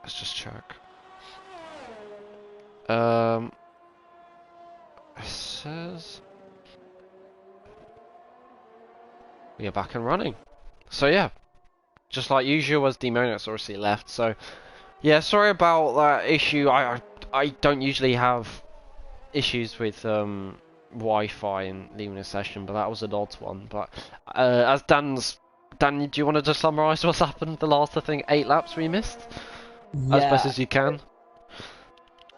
Let's just check. It says we are back and running. So yeah, just like usual, as Demoniacs obviously left. So yeah, sorry about that issue. I don't usually have issues with Wi-Fi and leaving a session, but that was an odd one. But as Dan, do you want to just summarise what's happened the last, I think, 8 laps we missed? As best Yeah, as you can.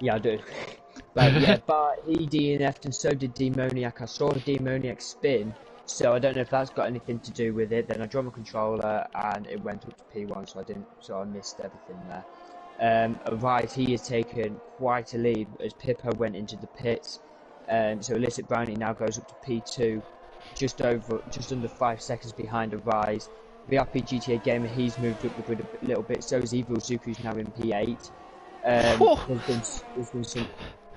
yeah, I do. Right, yeah, but he DNF'd and so did Demoniac. I saw the Demoniac spin, so I don't know if that's got anything to do with it. Then I dropped my controller and it went up to P1, so I missed everything there. Right, he has taken quite a lead as Pippo went into the pits. So Illicit Brownie now goes up to P2, just under 5 seconds behind Arise. VRP GTA Gamer, he's moved up the grid a little bit. So is Evil Zuku's now in P8. There's been some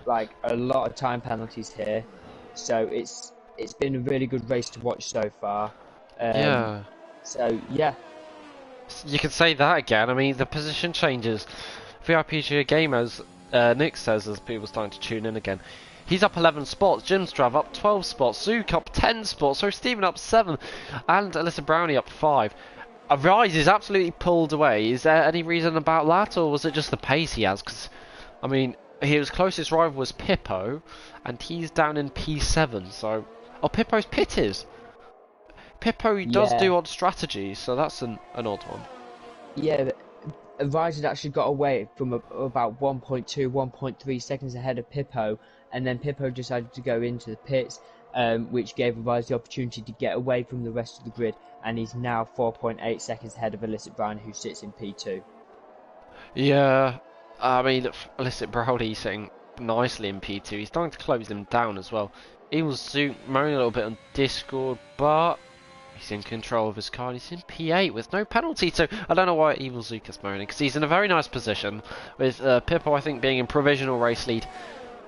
like a lot of time penalties here, so it's been a really good race to watch so far. Yeah. So yeah, You can say that again. I mean, the position changes. VRPG Gamers, Nick says, as people starting to tune in again. He's up 11 spots, Jimstrav up 12 spots, Zook up 10 spots, so Stephen up 7, and Alyssa Brownie up 5. Rise is absolutely pulled away. Is there any reason about that, or was it just the pace he has? Because, I mean, his closest rival was Pippo, and he's down in P7, so... Oh, Pippo's pitted! Pippo does yeah, do odd strategies, so that's an odd one. yeah. Rise had actually got away from about 1.2, 1.3 seconds ahead of Pippo, and then Pippo decided to go into the pits, which gave Rise the opportunity to get away from the rest of the grid, and he's now 4.8 seconds ahead of Illicit Brown, who sits in P2. Yeah, I mean, Illicit Brownie sitting nicely in P2. He's starting to close them down as well. He was moaning a little bit on Discord, but he's in control of his car and he's in P8 with no penalty. So I don't know why Evil Zuka's moaning, because he's in a very nice position with Pippo, I think, being in provisional race lead.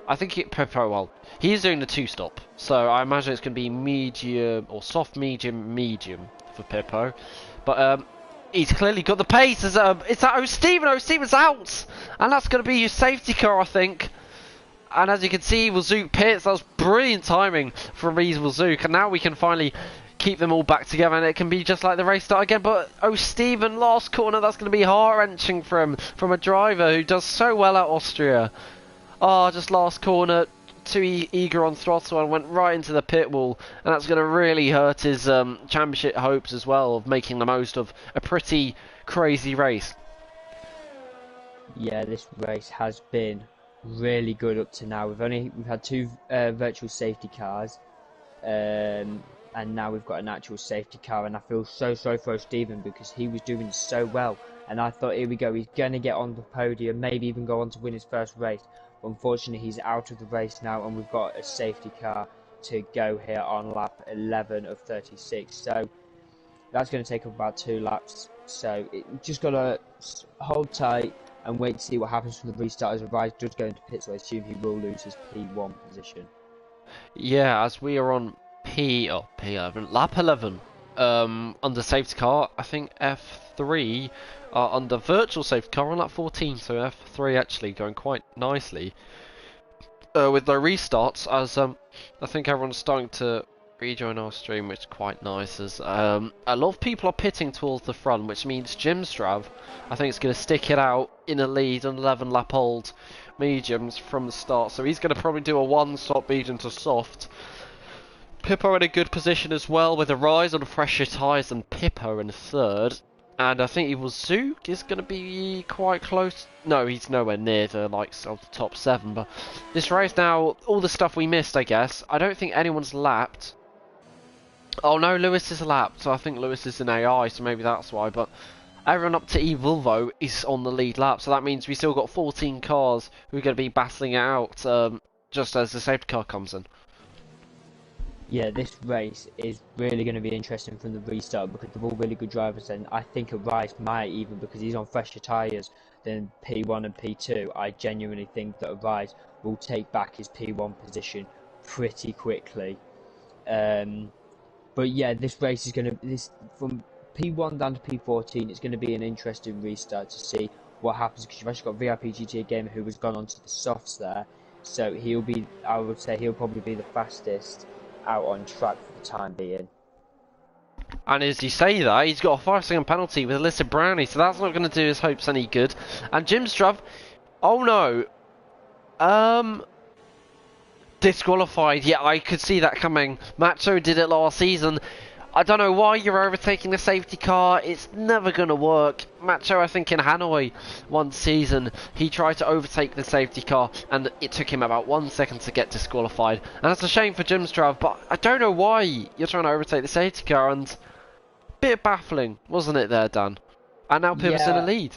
I think Pippo, well, he's doing the 2-stop, so I imagine it's going to be medium or soft medium for Pippo. But he's clearly got the pace. It's that O'Steven's out, and that's going to be his safety car, I think. And as you can see, Evil Zook pits. That was brilliant timing from Evil Zook, and now we can finally keep them all back together, and it can be just like the race start again. But O'Steven, last corner, that's going to be heart-wrenching from a driver who does so well at Austria. Oh, just last corner, too eager on throttle and went right into the pit wall, and that's going to really hurt his championship hopes as well of making the most of a pretty crazy race. Yeah, this race has been really good up to now. We've had 2 virtual safety cars, and now we've got an actual safety car, and I feel so sorry for Steven because he was doing so well, and I thought, here we go, he's gonna get on the podium, maybe even go on to win his first race. But unfortunately, he's out of the race now, and we've got a safety car to go here on lap 11 of 36. So that's going to take up about 2 laps. So just got to hold tight and wait to see what happens from the restart as Rise does go into pit, so I assume he will lose his P1 position. Yeah, as we are on P11, lap 11, under safety car, I think F3 are under virtual safety car on lap 14, so F3 actually going quite nicely with the restarts, as I think everyone's starting to rejoin our stream, which is quite nice, as a lot of people are pitting towards the front, which means Jimstrav, I think, is going to stick it out in a lead on 11 lap old mediums from the start, so he's going to probably do a 1-stop medium to soft. Pippo in a good position as well, with a rise on fresher tyres and Pippo in third. And I think Evil Zook is going to be quite close. No, he's nowhere near the likes of the top 7. But this race now, all the stuff we missed, I guess. I don't think anyone's lapped. Oh no, Lewis is lapped. So I think Lewis is an AI, so maybe that's why. But everyone up to Evolvo is on the lead lap. So that means we still got 14 cars who are going to be battling it out just as the safety car comes in. Yeah, this race is really going to be interesting from the restart because they're all really good drivers, and I think Arise might, even because he's on fresher tyres than P1 and P2, I genuinely think that Arise will take back his P1 position pretty quickly. But yeah, this race is going to, from P1 down to P14, it's going to be an interesting restart to see what happens, because you've actually got VIP GTA Gamer who has gone onto the softs there, so he'll be, I would say he'll probably be the fastest out on track for the time being. And as you say that, he's got a 5-second penalty with Alyssa Brownie, so that's not going to do his hopes any good. And Jim Struv, oh no, disqualified. Yeah, I could see that coming. Macho did it last season. I don't know why you're overtaking the safety car. It's never going to work. Macho, I think in Hanoi one season, he tried to overtake the safety car and it took him about 1 second to get disqualified. And that's a shame for Jim Struv, but I don't know why you're trying to overtake the safety car, and bit baffling, wasn't it there, Dan? And now Pivot's in the lead.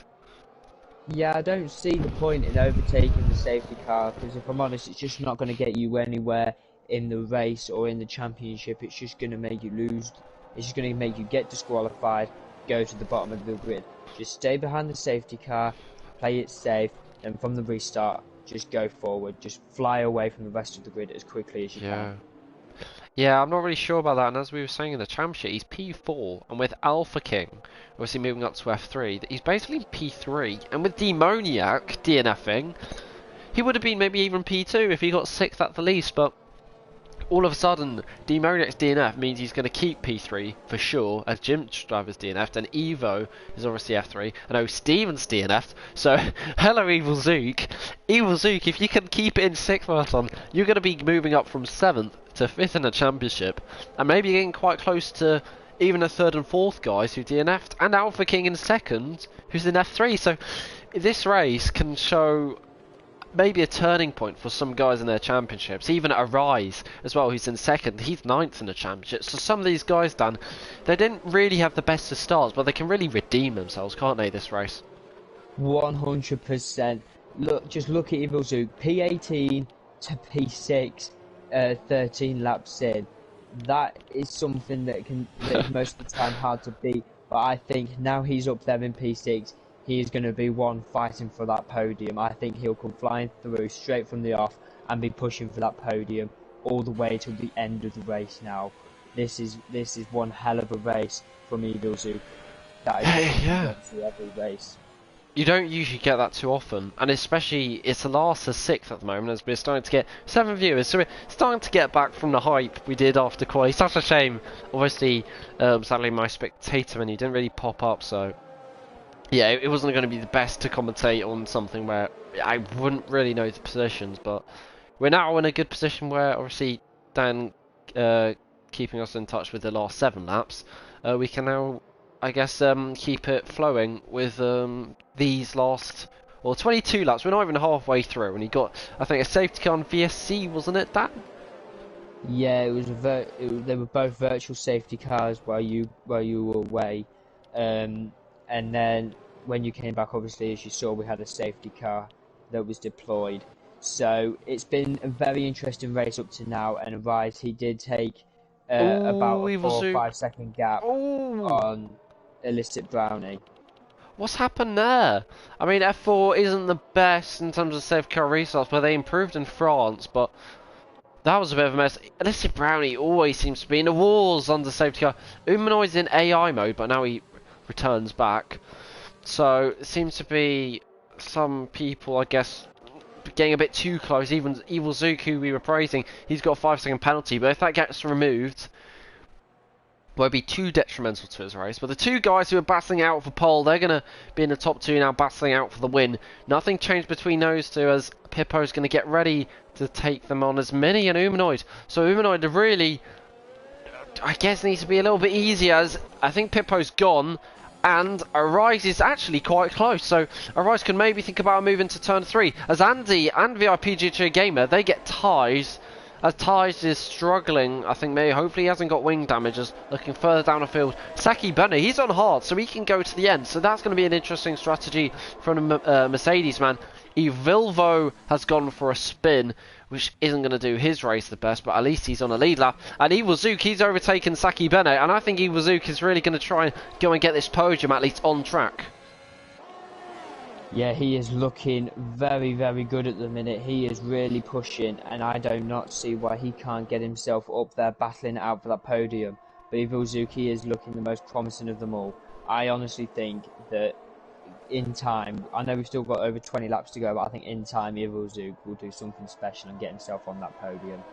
Yeah, I don't see the point in overtaking the safety car, because if I'm honest, it's just not going to get you anywhere in the race or in the championship. It's just going to make you lose. It's just going to make you get disqualified, go to the bottom of the grid. Just stay behind the safety car, play it safe, and from the restart, just go forward. Just fly away from the rest of the grid as quickly as you can. Yeah, I'm not really sure about that, and as we were saying in the championship, he's P4, and with Alpha King, obviously moving up to F3, he's basically P3, and with Demoniac DNFing, he would have been maybe even P2 if he got 6th at the least, but all of a sudden, Demoniac's DNF means he's going to keep P3 for sure, as Jim Driver's DNF'd, and Evo is obviously F3. I know Steven's DNF'd, so hello Evil Zook. Evil Zook, if you can keep it in 6th marathon, you're going to be moving up from 7th to 5th in the championship, and maybe getting quite close to even a 3rd and 4th guys who DNF'd, and Alpha King in 2nd, who's in F3. So this race can show maybe a turning point for some guys in their championships, even a Rise as well, who's in 2nd. He's 9th in the championship. So some of these guys, Dan, they didn't really have the best of starts, but they can really redeem themselves, can't they, this race? 100%. Just look at Evil Zook, P18 to P6, 13 laps in. That is something that is most of the time hard to beat, but I think now he's up there in P6, he is going to be one fighting for that podium. I think he'll come flying through straight from the off and be pushing for that podium all the way to the end of the race now. This is one hell of a race from Evil Zook. That is every race. You don't usually get that too often, and especially it's the last of 6th at the moment, as we're starting to get 7 viewers, so we're starting to get back from the hype we did after quali. Such a shame, obviously, sadly my spectator menu didn't really pop up, so yeah, it wasn't going to be the best to commentate on something where I wouldn't really know the positions, but we're now in a good position where, obviously, Dan keeping us in touch with the last 7 laps, we can now, I guess, keep it flowing with these last, 22 laps. We're not even halfway through, and he got, I think, a safety car on VSC, wasn't it, Dan? Yeah, it was they were both virtual safety cars while you were away, and then when you came back, obviously, as you saw, we had a safety car that was deployed. So it's been a very interesting race up to now, and Rise, he did take about a 4 or 5 second gap on Illicit Brownie. What's happened there? I mean, F4 isn't the best in terms of safe car restarts, but they improved in France, but that was a bit of a mess. Illicit Brownie always seems to be in the walls under safety car. Umanoid's in AI mode, but now he returns back. So it seems to be some people, I guess, getting a bit too close. Even Evil Zook, who we were praising, he's got a 5-second penalty, but if that gets removed, won't be too detrimental to his race. But the 2 guys who are battling out for pole, they're going to be in the top 2 now, battling out for the win. Nothing changed between those 2, as Pippo's going to get ready to take them on as Mini and Umanoid. So Umanoid really, I guess, needs to be a little bit easier, as I think Pippo's gone, and Arise is actually quite close. So Arise can maybe think about moving to turn 3, as Andy and VIP GTA Gamer, they get ties. As Ties is struggling, I think maybe, hopefully he hasn't got wing damages, looking further down the field. Saki Benner, he's on hard, so he can go to the end. So that's going to be an interesting strategy from the Mercedes man. Evilvo has gone for a spin, which isn't going to do his race the best, but at least he's on a lead lap. And Evil Zook, he's overtaken Saki Benner, and I think Evil Zook is really going to try and go and get this podium at least on track. Yeah, he is looking very, very good at the minute. He is really pushing, and I do not see why he can't get himself up there battling it out for that podium. But Evil Zook is looking the most promising of them all. I honestly think that in time, I know we've still got over 20 laps to go, but I think in time Ivilzug will do something special and get himself on that podium.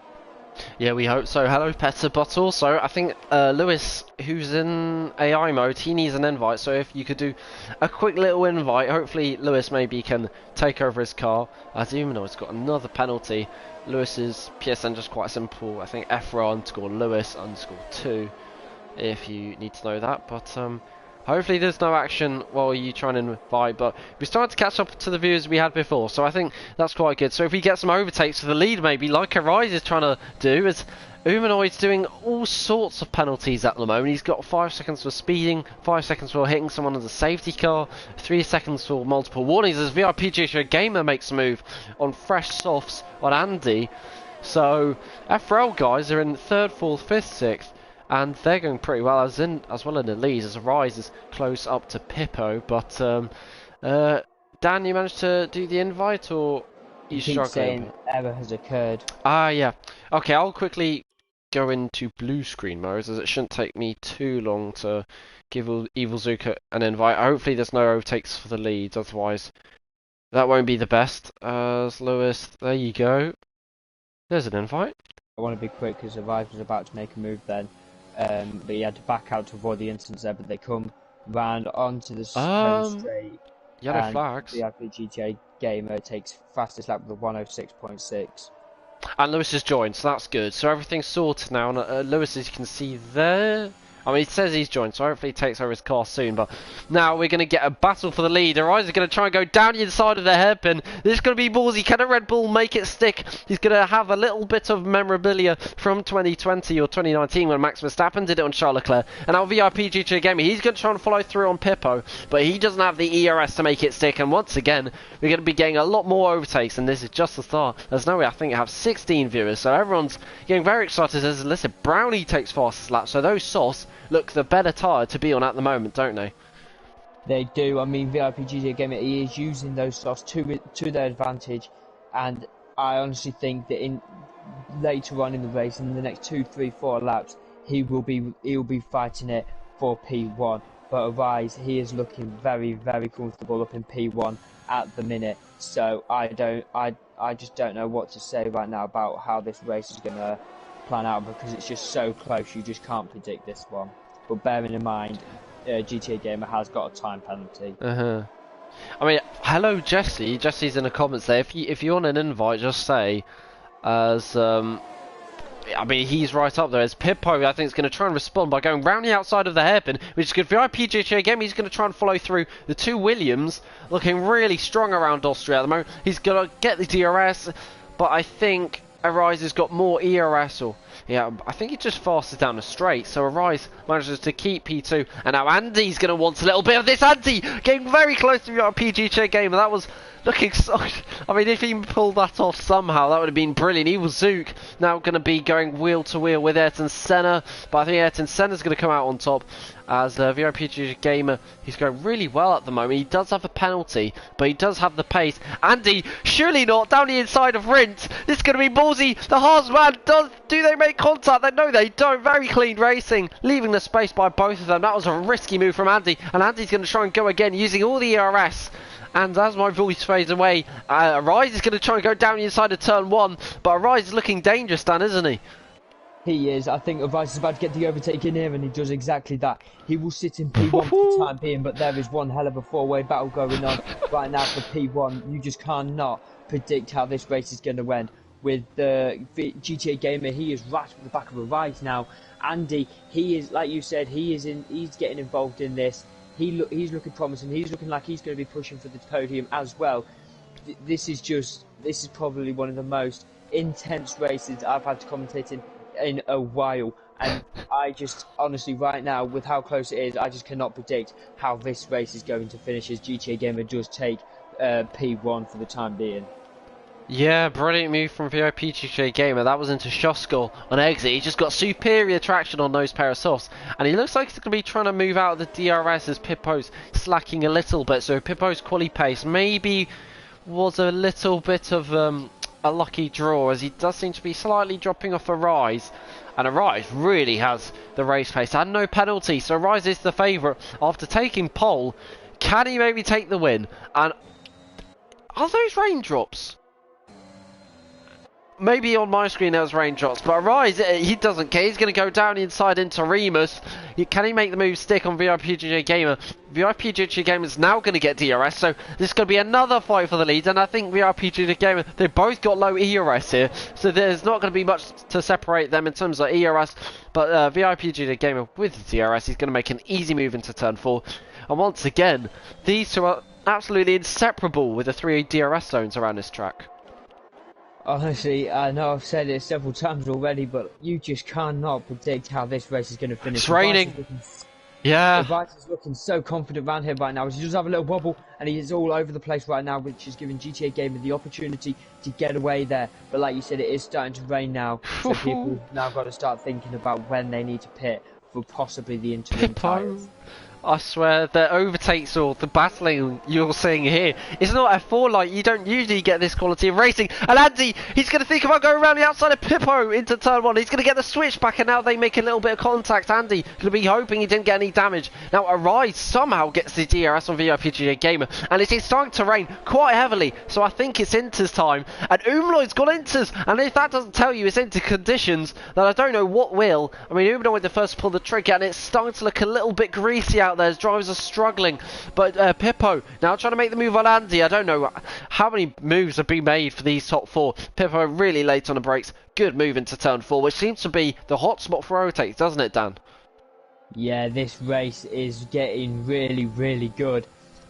Yeah, we hope so. Hello, Petter, but also I think Lewis, who's in AI mode, he needs an invite. So if you could do a quick little invite, hopefully Lewis maybe can take over his car. As even though it's got another penalty, Lewis's PSN just quite simple. I think FRL underscore Lewis underscore 2, if you need to know that. But hopefully there's no action while you try and invite, but we're starting to catch up to the viewers we had before, so I think that's quite good. So if we get some overtakes for the lead maybe, like Arise is trying to do, as Humanoid's doing all sorts of penalties at the moment. He's got 5 seconds for speeding, 5 seconds for hitting someone in the safety car, 3 seconds for multiple warnings as VIP GTO Gamer makes a move on fresh softs on Andy. So FRL guys are in 3rd, 4th, 5th, 6th. And they're going pretty well, as well in the leads, as Rise is close up to Pippo. But Dan, you managed to do the invite, or you struggling? Saying error has occurred. Ah, yeah. Okay, I'll quickly go into blue screen mode, as it shouldn't take me too long to give Evil Zuka an invite. Hopefully, there's no overtakes for the leads, otherwise that won't be the best. As Lewis, there you go. There's an invite. I want to be quick because Rise was about to make a move then. But he had to back out to avoid the incidents there, but they come round onto the home straight. Yellow flags. The GTA Gamer takes fastest lap with a 106.6. And Lewis has joined, so that's good. So everything's sorted now, and Lewis, as you can see there, I mean, it says he's joined, so hopefully he takes over his car soon. But now we're going to get a battle for the lead. Arise is going to try and go down the inside of the hairpin. This is going to be ballsy. Can a Red Bull make it stick? He's going to have a little bit of memorabilia from 2020 or 2019 when Max Verstappen did it on Charles Leclerc. And now VIP GT Gaming, he's going to try and follow through on Pippo, but he doesn't have the ERS to make it stick. And once again, we're going to be getting a lot more overtakes, and this is just the start. There's no way, I think I have 16 viewers, so everyone's getting very excited. As listen, Brownie takes fastest lap, so those sauce look the better tyre to be on at the moment, don't they? They do. I mean, VIP GTA Gamer, he is using those softs to their advantage, and I honestly think that in later on in the race, in the next 2, 3, 4 laps, he'll be fighting it for P1. But Arise, he is looking very, very comfortable up in P1 at the minute. So I just don't know what to say right now about how this race is gonna plan out, because it's just so close. You just can't predict this one. But bearing in mind, GTA Gamer has got a time penalty. I mean, hello Jesse. Jesse's in the comments there. If you want an invite, just say, as I mean, he's right up there. As Pippo, I think, is going to try and respond by going round the outside of the hairpin, which is good for VIP GTA Gamer. He's going to try and follow through the 2 Williams, looking really strong around Austria at the moment. He's going to get the DRS, but I think Arise has got more ERS, or yeah, I think he just fastest down the straight. So Arise manages to keep P2, and now Andy's going to want a little bit of this. Andy getting very close to our PGJ game, and that was looking so. I mean, if he pulled that off somehow, that would have been brilliant. Evil Zook now going to be going wheel to wheel with Ayrton Senna, but I think Ayrton Senna's going to come out on top. As VIP Gamer, he's going really well at the moment. He does have a penalty, but he does have the pace. Andy, surely not, down the inside of Rint. This is going to be ballsy. The Haasman, do they make contact? No, they don't. Very clean racing, leaving the space by both of them. That was a risky move from Andy, and Andy's going to try and go again, using all the ERS. And as my voice fades away, Arise is going to try and go down the inside of turn 1, but Arise is looking dangerous, Dan, isn't he? He is. I think Arise is about to get the overtake in here, and he does exactly that. He will sit in P1 for the time being, but there is one hell of a 4-way battle going on right now for P1. You just cannot predict how this race is going to end. With the GTA Gamer, he is right at the back of Arise now. Andy, he is, like you said, he's getting involved in this. He's looking promising. He's looking like he's going to be pushing for the podium as well. This is probably one of the most intense races I've had to commentate in a while, and I just honestly right now, with how close it is, I just cannot predict how this race is going to finish, as GTA Gamer does take P1 for the time being. Yeah, brilliant move from VIP GTA Gamer. That was into Shoskol on exit. He just got superior traction on those pair of softs, and he looks like he's going to be trying to move out of the DRS as Pippo's slacking a little bit. So Pippo's quali pace maybe was a little bit of a lucky draw, as he does seem to be slightly dropping off Arise, and Arise really has the race pace and no penalty, so Arise is the favourite after taking pole, Can he maybe take the win? And are those raindrops? Maybe on my screen there was raindrops, but Arise, he doesn't care. He's going to go down inside into Remus. Can he make the move stick on VIPGJ Gamer? VIPGJ Gamer is now going to get DRS, so this is going to be another fight for the lead. And I think VIPGJ Gamer, they both got low ERS here, so there's not going to be much to separate them in terms of ERS. But VIPGJ Gamer with DRS, he's going to make an easy move into turn 4. And once again, these two are absolutely inseparable with the 3 DRS zones around this track. Honestly, I know I've said it several times already, but you just cannot predict how this race is going to finish. It's raining. Yeah. Vice is looking so confident around here right now. He does have a little wobble, and he is all over the place right now, which is giving GTA Gamer the opportunity to get away there. But like you said, it is starting to rain now, so people now got to start thinking about when they need to pit for possibly the interim tyres. I swear, the overtakes or the battling you're seeing here, it's not F4, like, you don't usually get this quality of racing. And Andy, he's going to think about going around the outside of Pippo into turn 1. He's going to get the switch back, and now they make a little bit of contact. Andy going to be hoping he didn't get any damage. Now, Arise somehow gets the DRS on VIPGA Gamer, and it is starting to rain quite heavily, so I think it's Inter's time. And Umloy's got Inter's, and if that doesn't tell you it's Inter conditions, then I don't know what will. I mean, Umloy with the first to pull the trigger, and it's starting to look a little bit greasy out there as drivers are struggling. But Pippo now trying to make the move on Andy. I don't know how many moves have been made for these top 4. Pippo really late on the brakes. Good move into turn 4, which seems to be the hot spot for overtakes, doesn't it, Dan? Yeah, this race is getting really, really good.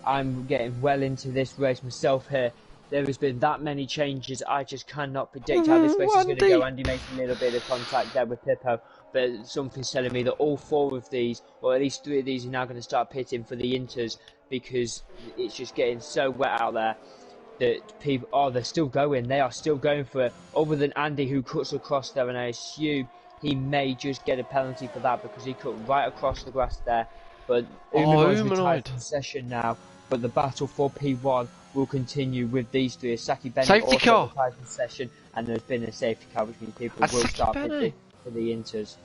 I'm getting well into this race myself here. There has been that many changes, I just cannot predict how this race is going to go. Andy makes a little bit of contact there with Pippo, but something's telling me that all 4 of these, or at least 3 of these, are now going to start pitting for the Inters, because it's just getting so wet out there that people, they're still going. They are still going for it, other than Andy, who cuts across there, and I assume he may just get a penalty for that because he cut right across the grass there. But Umino's retired from session now, but the battle for P1 will continue with these 3. Saki Bennett safety also car retired from session, and there's been a safety car, which means people will start pitting for the Inters.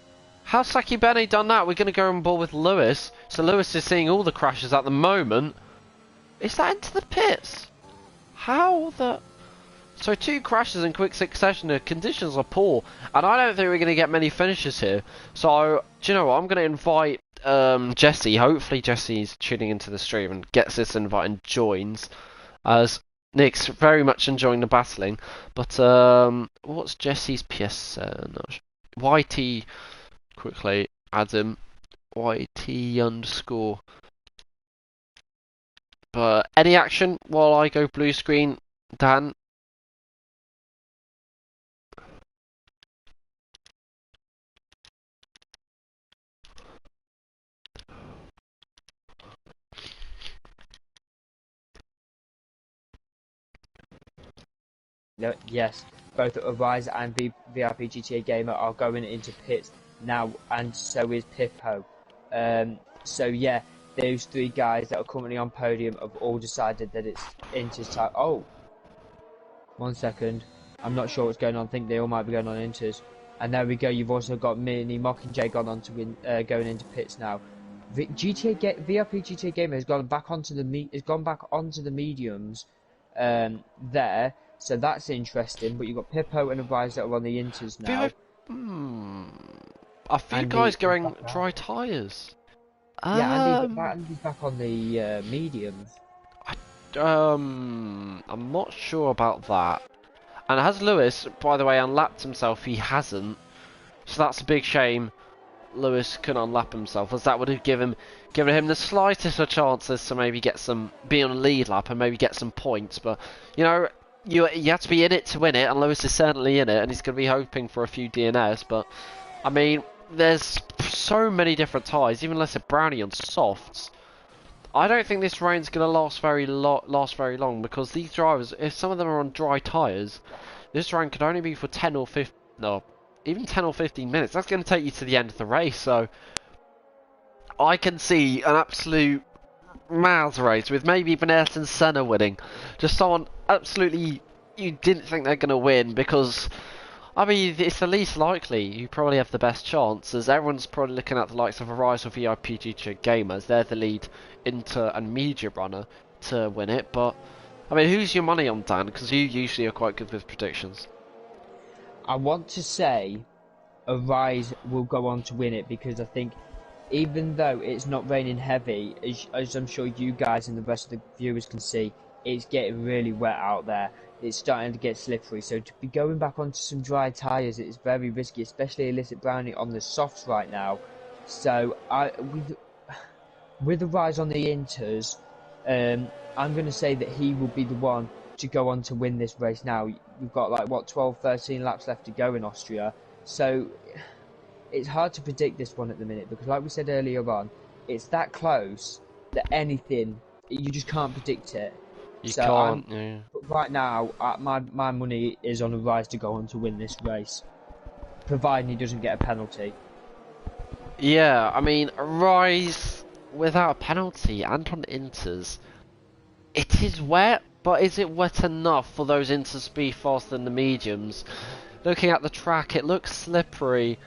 How's Saki Bennett done that? We're going to go on board with Lewis. So Lewis is seeing all the crashes at the moment. Is that into the pits? How the... So 2 crashes in quick succession, the conditions are poor, and I don't think we're going to get many finishes here. So, do you know what, I'm going to invite Jesse. Hopefully Jesse's tuning into the stream and gets this invite and joins, as Nick's very much enjoying the battling. But what's Jesse's PSN? YT, quickly add him, YT underscore. But any action while I go blue screen, Dan? Yes, both Arise and VIP GTA Gamer are going into pits now, and so is Pippo. So yeah, those 3 guys that are currently on podium have all decided that it's Inter's time. Oh, 1 second, I'm not sure what's going on. I think they all might be going on Inter's. And there we go. You've also got Mini Mockingjay gone on to going into pits now. VIP GTA Gamer has gone back onto the mediums there. So that's interesting, but you've got Pippo and Arise that are on the Inters now. I think guys going dry tyres. Yeah, Andy's back on the mediums. I'm not sure about that. And has Lewis, by the way, unlapped himself? He hasn't. So that's a big shame. Lewis couldn't unlap himself, as that would have given him the slightest of chances to maybe get be on a lead lap and maybe get some points. But, you know, you have to be in it to win it, and Lewis is certainly in it, and he's going to be hoping for a few DNS. But I mean, there's so many different tyres, even less a brownie on softs. I don't think this rain's going to last very long, because these drivers, if some of them are on dry tyres, this rain could only be for 10 or 15, no, even 10 or 15 minutes. That's going to take you to the end of the race. So I can see an absolute miles race with maybe even Ayrton Senna winning. Just someone absolutely you didn't think they're going to win, because I mean, it's the least likely. You probably have the best chance, as everyone's probably looking at the likes of Arise or VIP GT Gamers. They're the lead inter and media runner to win it. But I mean, who's your money on, Dan? Because you usually are quite good with predictions. I want to say Arise will go on to win it because I think even though it's not raining heavy, as I'm sure you guys and the rest of the viewers can see, it's getting really wet out there. It's starting to get slippery, so to be going back onto some dry tyres is very risky, especially Illicit Brownie on the softs right now. So with the rise on the inters, I'm going to say that he will be the one to go on to win this race now. We've got like, what, 12, 13 laps left to go in Austria, so it's hard to predict this one at the minute because like we said earlier on, it's that close that anything, you just can't predict it. You can't, yeah. But right now, my money is on Arise to go on to win this race, providing he doesn't get a penalty. Yeah, I mean, Rise without a penalty and on inters, it is wet, but is it wet enough for those inters to be faster than the mediums? Looking at the track, it looks slippery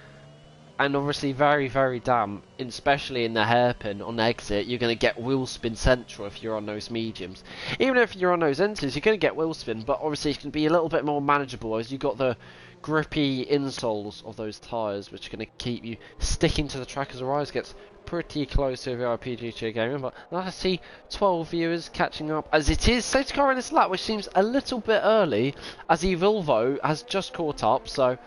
and obviously very, very damp, especially in the hairpin on exit. You're going to get wheel spin central if you're on those mediums. Even if you're on those inters, you're going to get wheel spin, but obviously it can be a little bit more manageable as you've got the grippy insoles of those tyres, which are going to keep you sticking to the track as the rise gets pretty close to a VIP GTA gaming. But I see 12 viewers catching up as it is safety car in this lap, which seems a little bit early as Evilvo has just caught up. So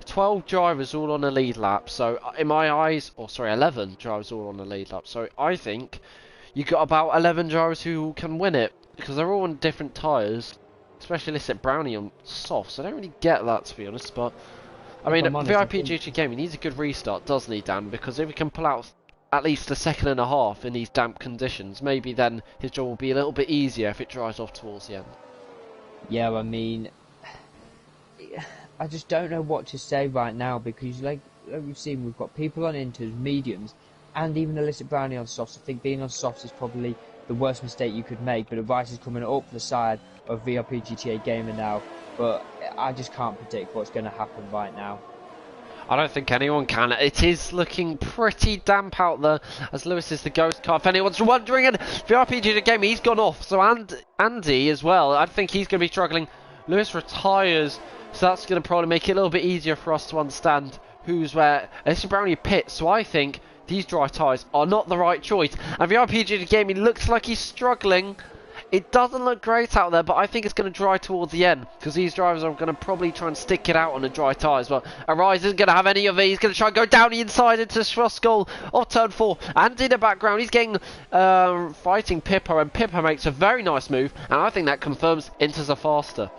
12 drivers all on a lead lap, so in my eyes, or sorry, 11 drivers all on a lead lap, so I think you got about 11 drivers who can win it, because they're all on different tyres, especially Illicit Brownie on softs. I don't really get that, to be honest, but I mean, VIP GT Gaming needs a good restart, doesn't he, Dan? Because if he can pull out at least a second and a half in these damp conditions, maybe then his job will be a little bit easier if it dries off towards the end. Yeah, I mean, I just don't know what to say right now because, like we've seen, we've got people on inters, mediums, and even Illicit Brownie on softs. I think being on softs is probably the worst mistake you could make, but Advice is coming up the side of VIP GTA Gamer now, but I just can't predict what's going to happen right now. I don't think anyone can. It is looking pretty damp out there as Lewis is the ghost car. If anyone's wondering, and VIP GTA Gamer, he's gone off. So Andy as well, I think he's going to be struggling. Lewis retires. So that's going to probably make it a little bit easier for us to understand who's where. Illicit Brownie pit, so I think these dry tyres are not the right choice. And the RPG Gaming looks like he's struggling. It doesn't look great out there, but I think it's going to dry towards the end because these drivers are going to probably try and stick it out on the dry tyres. But Arise isn't going to have any of it. He's going to try and go down the inside into Schroskol of turn 4. And in the background, he's getting fighting Pippo, and Pippo makes a very nice move. And I think that confirms Inters are faster.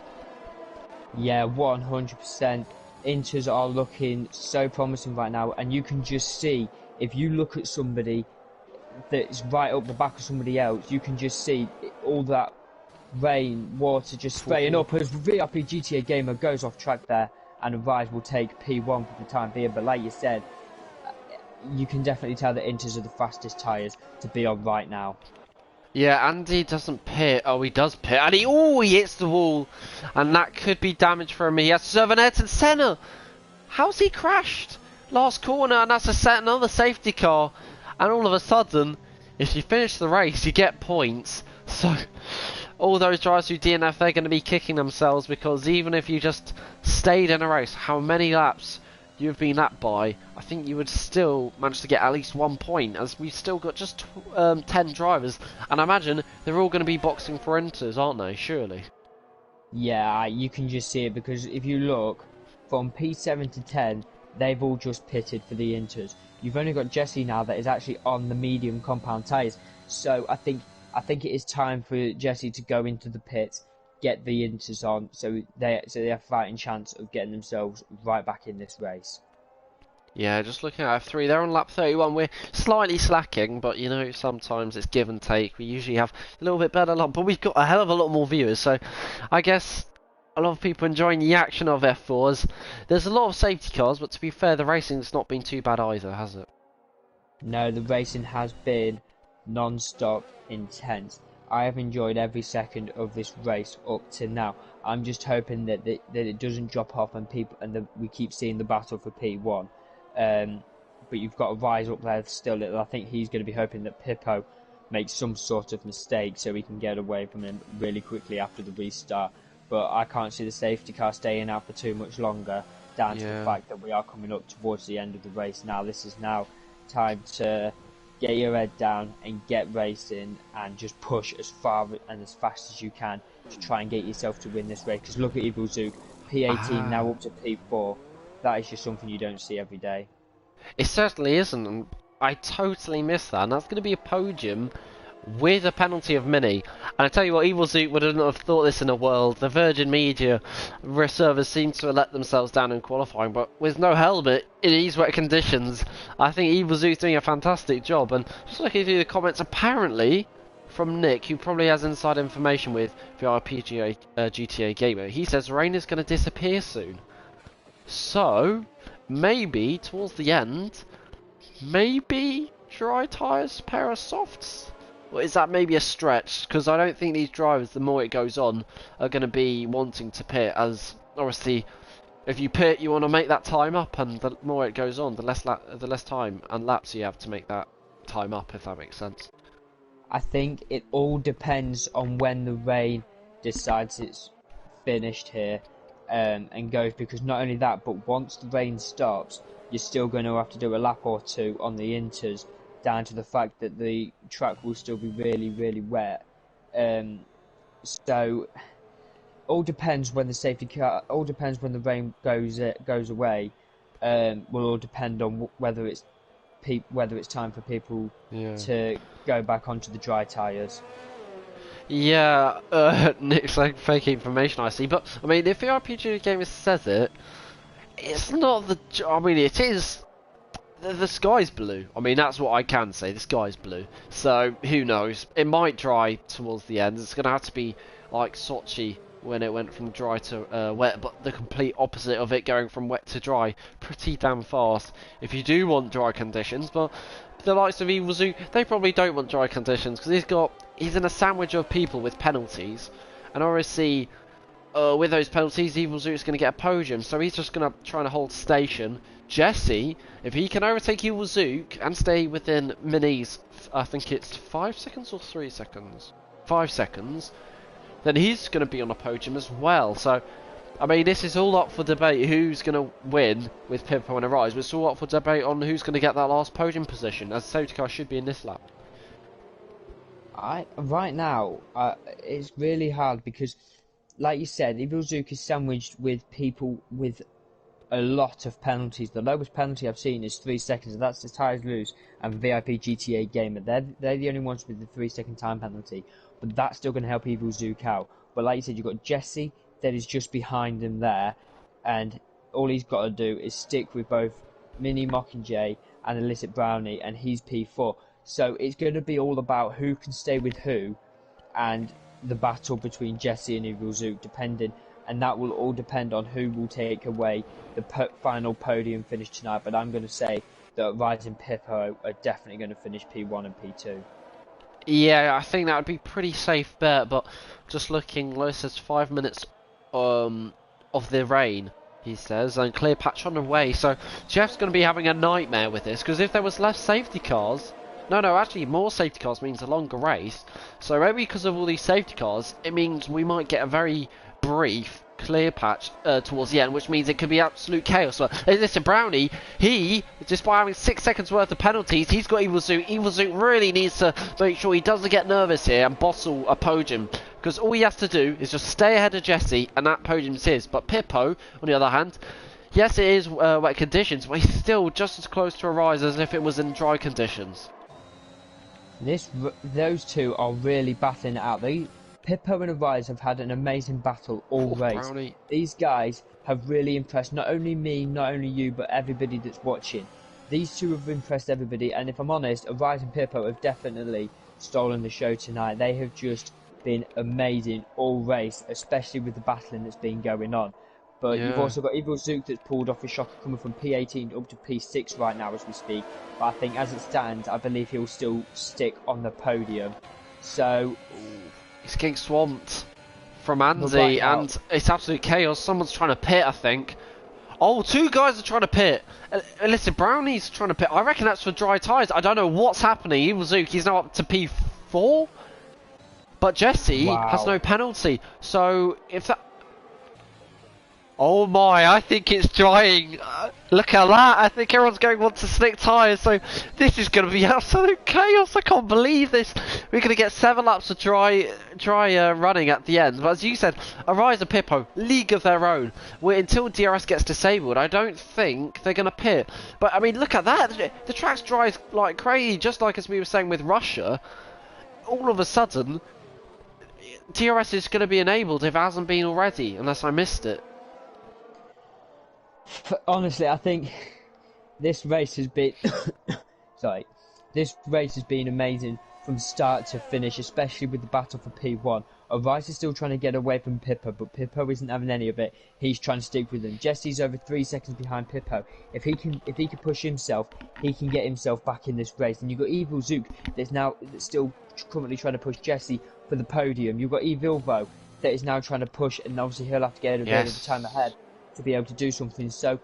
Yeah, 100%. Inters are looking so promising right now, and you can just see, if you look at somebody that's right up the back of somebody else, you can just see all that rain, water just spraying up as VIP GTA Gamer goes off track there, and Arise will take P1 for the time being. But like you said, you can definitely tell that Inters are the fastest tyres to be on right now. Yeah, Andy doesn't pit. Oh, he does pit. And he hits the wall. And that could be damage for him. He has to serve an Ayrton Senna. How's he crashed? Last corner, and that's another safety car. And all of a sudden, if you finish the race, you get points. So, all those drivers who DNF, they're going to be kicking themselves because even if you just stayed in a race, how many laps you've been lapped by, I think you would still manage to get at least 1 point, as we've still got just 10 drivers, and I imagine they're all going to be boxing for Inters, aren't they, surely? Yeah, you can just see it, because if you look, from P7 to 10, they've all just pitted for the Inters. You've only got Jesse now that is actually on the medium compound tyres, so I think it is time for Jesse to go into the pit, get the Inters on, so they have a fighting chance of getting themselves right back in this race. Yeah, just looking at F3, they're on lap 31. We're slightly slacking, but you know, sometimes it's give and take. We usually have a little bit better luck, but we've got a hell of a lot more viewers, so I guess a lot of people enjoying the action of F4s. There's a lot of safety cars, but to be fair, the racing's not been too bad either, has it? No, the racing has been non-stop intense. I have enjoyed every second of this race up to now. I'm just hoping that it doesn't drop off and we keep seeing the battle for P1. But you've got to rise up there still. I think he's going to be hoping that Pippo makes some sort of mistake so he can get away from him really quickly after the restart. But I can't see the safety car staying out for too much longer, down to the fact that we are coming up towards the end of the race now. This is now time to get your head down and get racing and just push as far and as fast as you can to try and get yourself to win this race. Because look at Evil Zook, P18 now up to P4. That is just something you don't see every day. It certainly isn't, and I totally missed that, and that's going to be a podium with a penalty of Mini. And I tell you what, Evil Zoot would not have thought this in a world. The Virgin Media reservists seem to have let themselves down in qualifying, but with no helmet in these wet conditions, I think Evil Zoot's doing a fantastic job. And just looking through the comments, apparently from Nick, who probably has inside information with VRPGA GTA Gamer, he says rain is going to disappear soon. So maybe towards the end, maybe dry tyres, pair of softs. Or is that maybe a stretch? Because I don't think these drivers, the more it goes on, are going to be wanting to pit. As obviously, if you pit, you want to make that time up, and the more it goes on, the less time and laps you have to make that time up. If that makes sense. I think it all depends on when the rain decides it's finished here and goes. Because not only that, but once the rain stops, you're still going to have to do a lap or two on the inters, down to the fact that the track will still be really, really wet. So all depends when the safety car. All depends when the rain goes away. Will all depend on whether it's time for people to go back onto the dry tyres. Yeah, Nick's like fake information I see, but I mean, if the RPG game says it, it's not the. I mean, it is. The sky's blue. I mean, that's what I can say. The sky's blue. So, who knows? It might dry towards the end. It's going to have to be like Sochi when it went from dry to wet, but the complete opposite of it going from wet to dry pretty damn fast if you do want dry conditions. But the likes of Evil Zoo, they probably don't want dry conditions because he's in a sandwich of people with penalties. And obviously, with those penalties, Evil Zoo is going to get a podium, so he's just going to try and hold station. Jesse, if he can overtake Evil Zook and stay within Mini's, I think it's 5 seconds or 3 seconds? 5 seconds, then he's going to be on a podium as well. So, I mean, this is all up for debate who's going to win with Pippo and a rise. But it's all up for debate on who's going to get that last podium position, as the safety car should be in this lap. Right now, it's really hard because, like you said, Evil Zook is sandwiched with people with a lot of penalties. The lowest penalty I've seen is 3 seconds, and that's the tyres loose and VIP GTA Gamer. They're the only ones with the 3 second time penalty, but that's still going to help Evil Zook out. But like you said, you've got Jesse that is just behind him there, and all he's got to do is stick with both Mini Mockingjay and Illicit Brownie, and he's P4. So it's going to be all about who can stay with who, and the battle between Jesse and Evil Zook, depending. And that will all depend on who will take away the final podium finish tonight. But I'm going to say that Rise and Pippo are definitely going to finish P1 and P2. Yeah, I think that would be pretty safe bet. But just looking, Lois says 5 minutes of the rain, he says, and clear patch on the way. So Jeff's going to be having a nightmare with this, because if there was less safety cars... No, actually more safety cars means a longer race. So maybe because of all these safety cars, it means we might get a very brief clear patch towards the end, which means it could be absolute chaos. But listen, Brownie, he, despite having 6 seconds worth of penalties, he's got Evil Zoot. Evil Zoot really needs to make sure he doesn't get nervous here and bottle a podium, because all he has to do is just stay ahead of Jesse, and that podium's his. But Pippo, on the other hand, yes, it is wet conditions, but he's still just as close to a rise as if it was in dry conditions. Those two are really battling it out. Pippo and Arise have had an amazing battle all race. Brownie. These guys have really impressed not only me, not only you, but everybody that's watching. These two have impressed everybody, and if I'm honest, Arise and Pippo have definitely stolen the show tonight. They have just been amazing all race, especially with the battling that's been going on. But you've also got Evil Zook that's pulled off a shocker coming from P18 up to P6 right now as we speak. But I think as it stands, I believe he'll still stick on the podium. So He's getting swamped from right Andy, now, and it's absolute chaos. Someone's trying to pit, I think. Oh, two guys are trying to pit. Listen, Brownie's trying to pit. I reckon that's for dry tyres. I don't know what's happening. Evil Zook, he's now up to P4. But Jesse has wow. no penalty. So, if that... Oh my, I think it's drying. Look at that. I think everyone's going on to slick tyres. So, this is going to be absolute chaos. I can't believe this. We're going to get 7 laps of dry running at the end. But as you said, Arise and Pippo, league of their own. Until DRS gets disabled, I don't think they're going to pit. But, I mean, look at that. The track's dry like crazy, just like as we were saying with Russia. All of a sudden, DRS is going to be enabled if it hasn't been already, unless I missed it. Honestly, I think this race has been sorry. This race has been amazing from start to finish, especially with the battle for P1. Arise is still trying to get away from Pippo, but Pippo isn't having any of it. He's trying to stick with him. Jesse's over 3 seconds behind Pippo. If he can push himself, he can get himself back in this race. And you've got Evil Zook that's still currently trying to push Jesse for the podium. You've got Evilvo that is now trying to push, and obviously he'll have to get a bit of the time ahead to be able to do something. So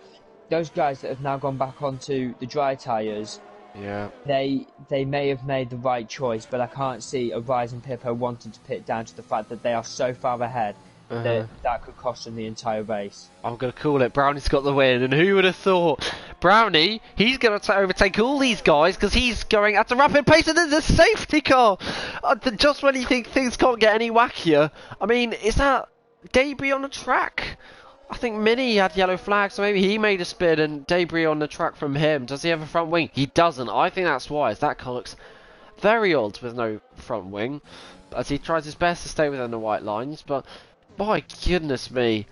those guys that have now gone back onto the dry tyres, yeah, they may have made the right choice, but I can't see Arise and Pippo wanting to pit down to the fact that they are so far ahead that could cost them the entire race. I'm going to call it. Brownie's got the win, and who would have thought? Brownie, he's going to overtake all these guys because he's going at a rapid pace, and there's a safety car! Just when you think things can't get any wackier. I mean, is that debris on the track? I think Mini had yellow flags, so maybe he made a spin and debris on the track from him. Does he have a front wing? He doesn't. I think that's why. That car looks very odd with no front wing, as he tries his best to stay within the white lines. But my goodness me,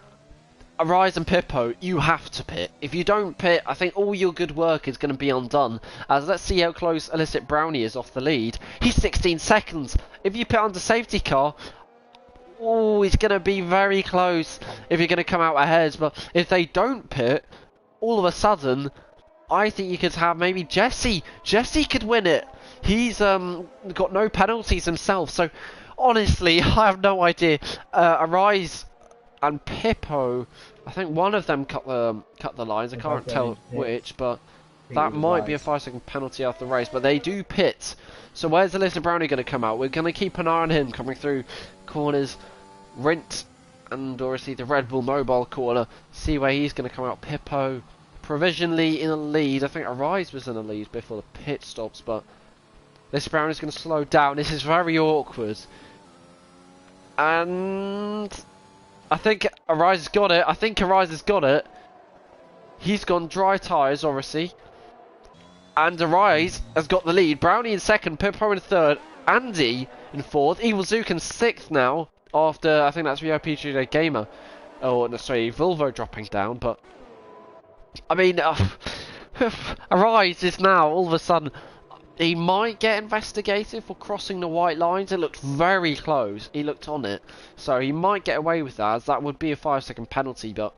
Arise and Pippo, you have to pit. If you don't pit, I think all your good work is going to be undone. As let's see how close Illicit Brownie is off the lead. He's 16 seconds. If you pit under safety car, oh, he's going to be very close if you're going to come out ahead. But if they don't pit, all of a sudden, I think you could have maybe Jesse. Jesse could win it. He's got no penalties himself. So, honestly, I have no idea. Arise and Pippo, I think one of them cut the lines. I can't tell which, but that might be a 5-second penalty after the race. But they do pit. So where's Alyssa Brownie going to come out? We're going to keep an eye on him coming through corners. Rint and obviously the Red Bull Mobile corner. See where he's going to come out. Pippo provisionally in a lead. I think Arise was in a lead before the pit stops, but this Brown is going to slow down. This is very awkward. And I think Arise has got it. I think Arise has got it. He's gone dry tyres, obviously. And Arise has got the lead. Brownie in second, Pippo in third, Andy in fourth, Evil Zook in sixth now. After, I think that's VIP Judo Gamer. Oh, no, sorry, Volvo dropping down, but... I mean, Arise is now, all of a sudden... He might get investigated for crossing the white lines. It looked very close. He looked on it. So he might get away with that, as that would be a 5-second penalty, but...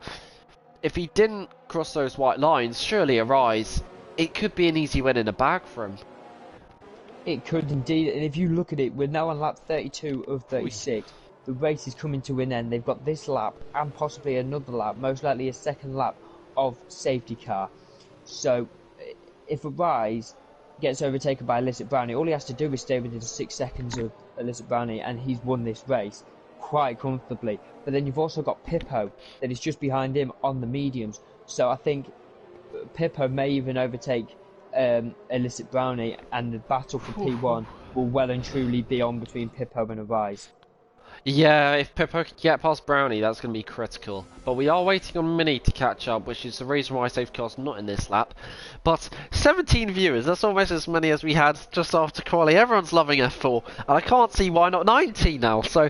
If he didn't cross those white lines, surely Arise... It could be an easy win in the bag for him. It could indeed, and if you look at it, we're now on lap 32 of 36. The race is coming to an end. They've got this lap and possibly another lap, most likely a second lap of safety car. So if Arise gets overtaken by Illicit Brownie, all he has to do is stay within 6 seconds of Illicit Brownie and he's won this race quite comfortably. But then you've also got Pippo that is just behind him on the mediums. So I think Pippo may even overtake Illicit Brownie, and the battle for P1 will well and truly be on between Pippo and Arise. Yeah, if Pippo can get past Brownie, that's going to be critical. But we are waiting on Mini to catch up, which is the reason why Safety Car's not in this lap. But 17 viewers, that's almost as many as we had just after quali. Everyone's loving F4, and I can't see why not 19 now. So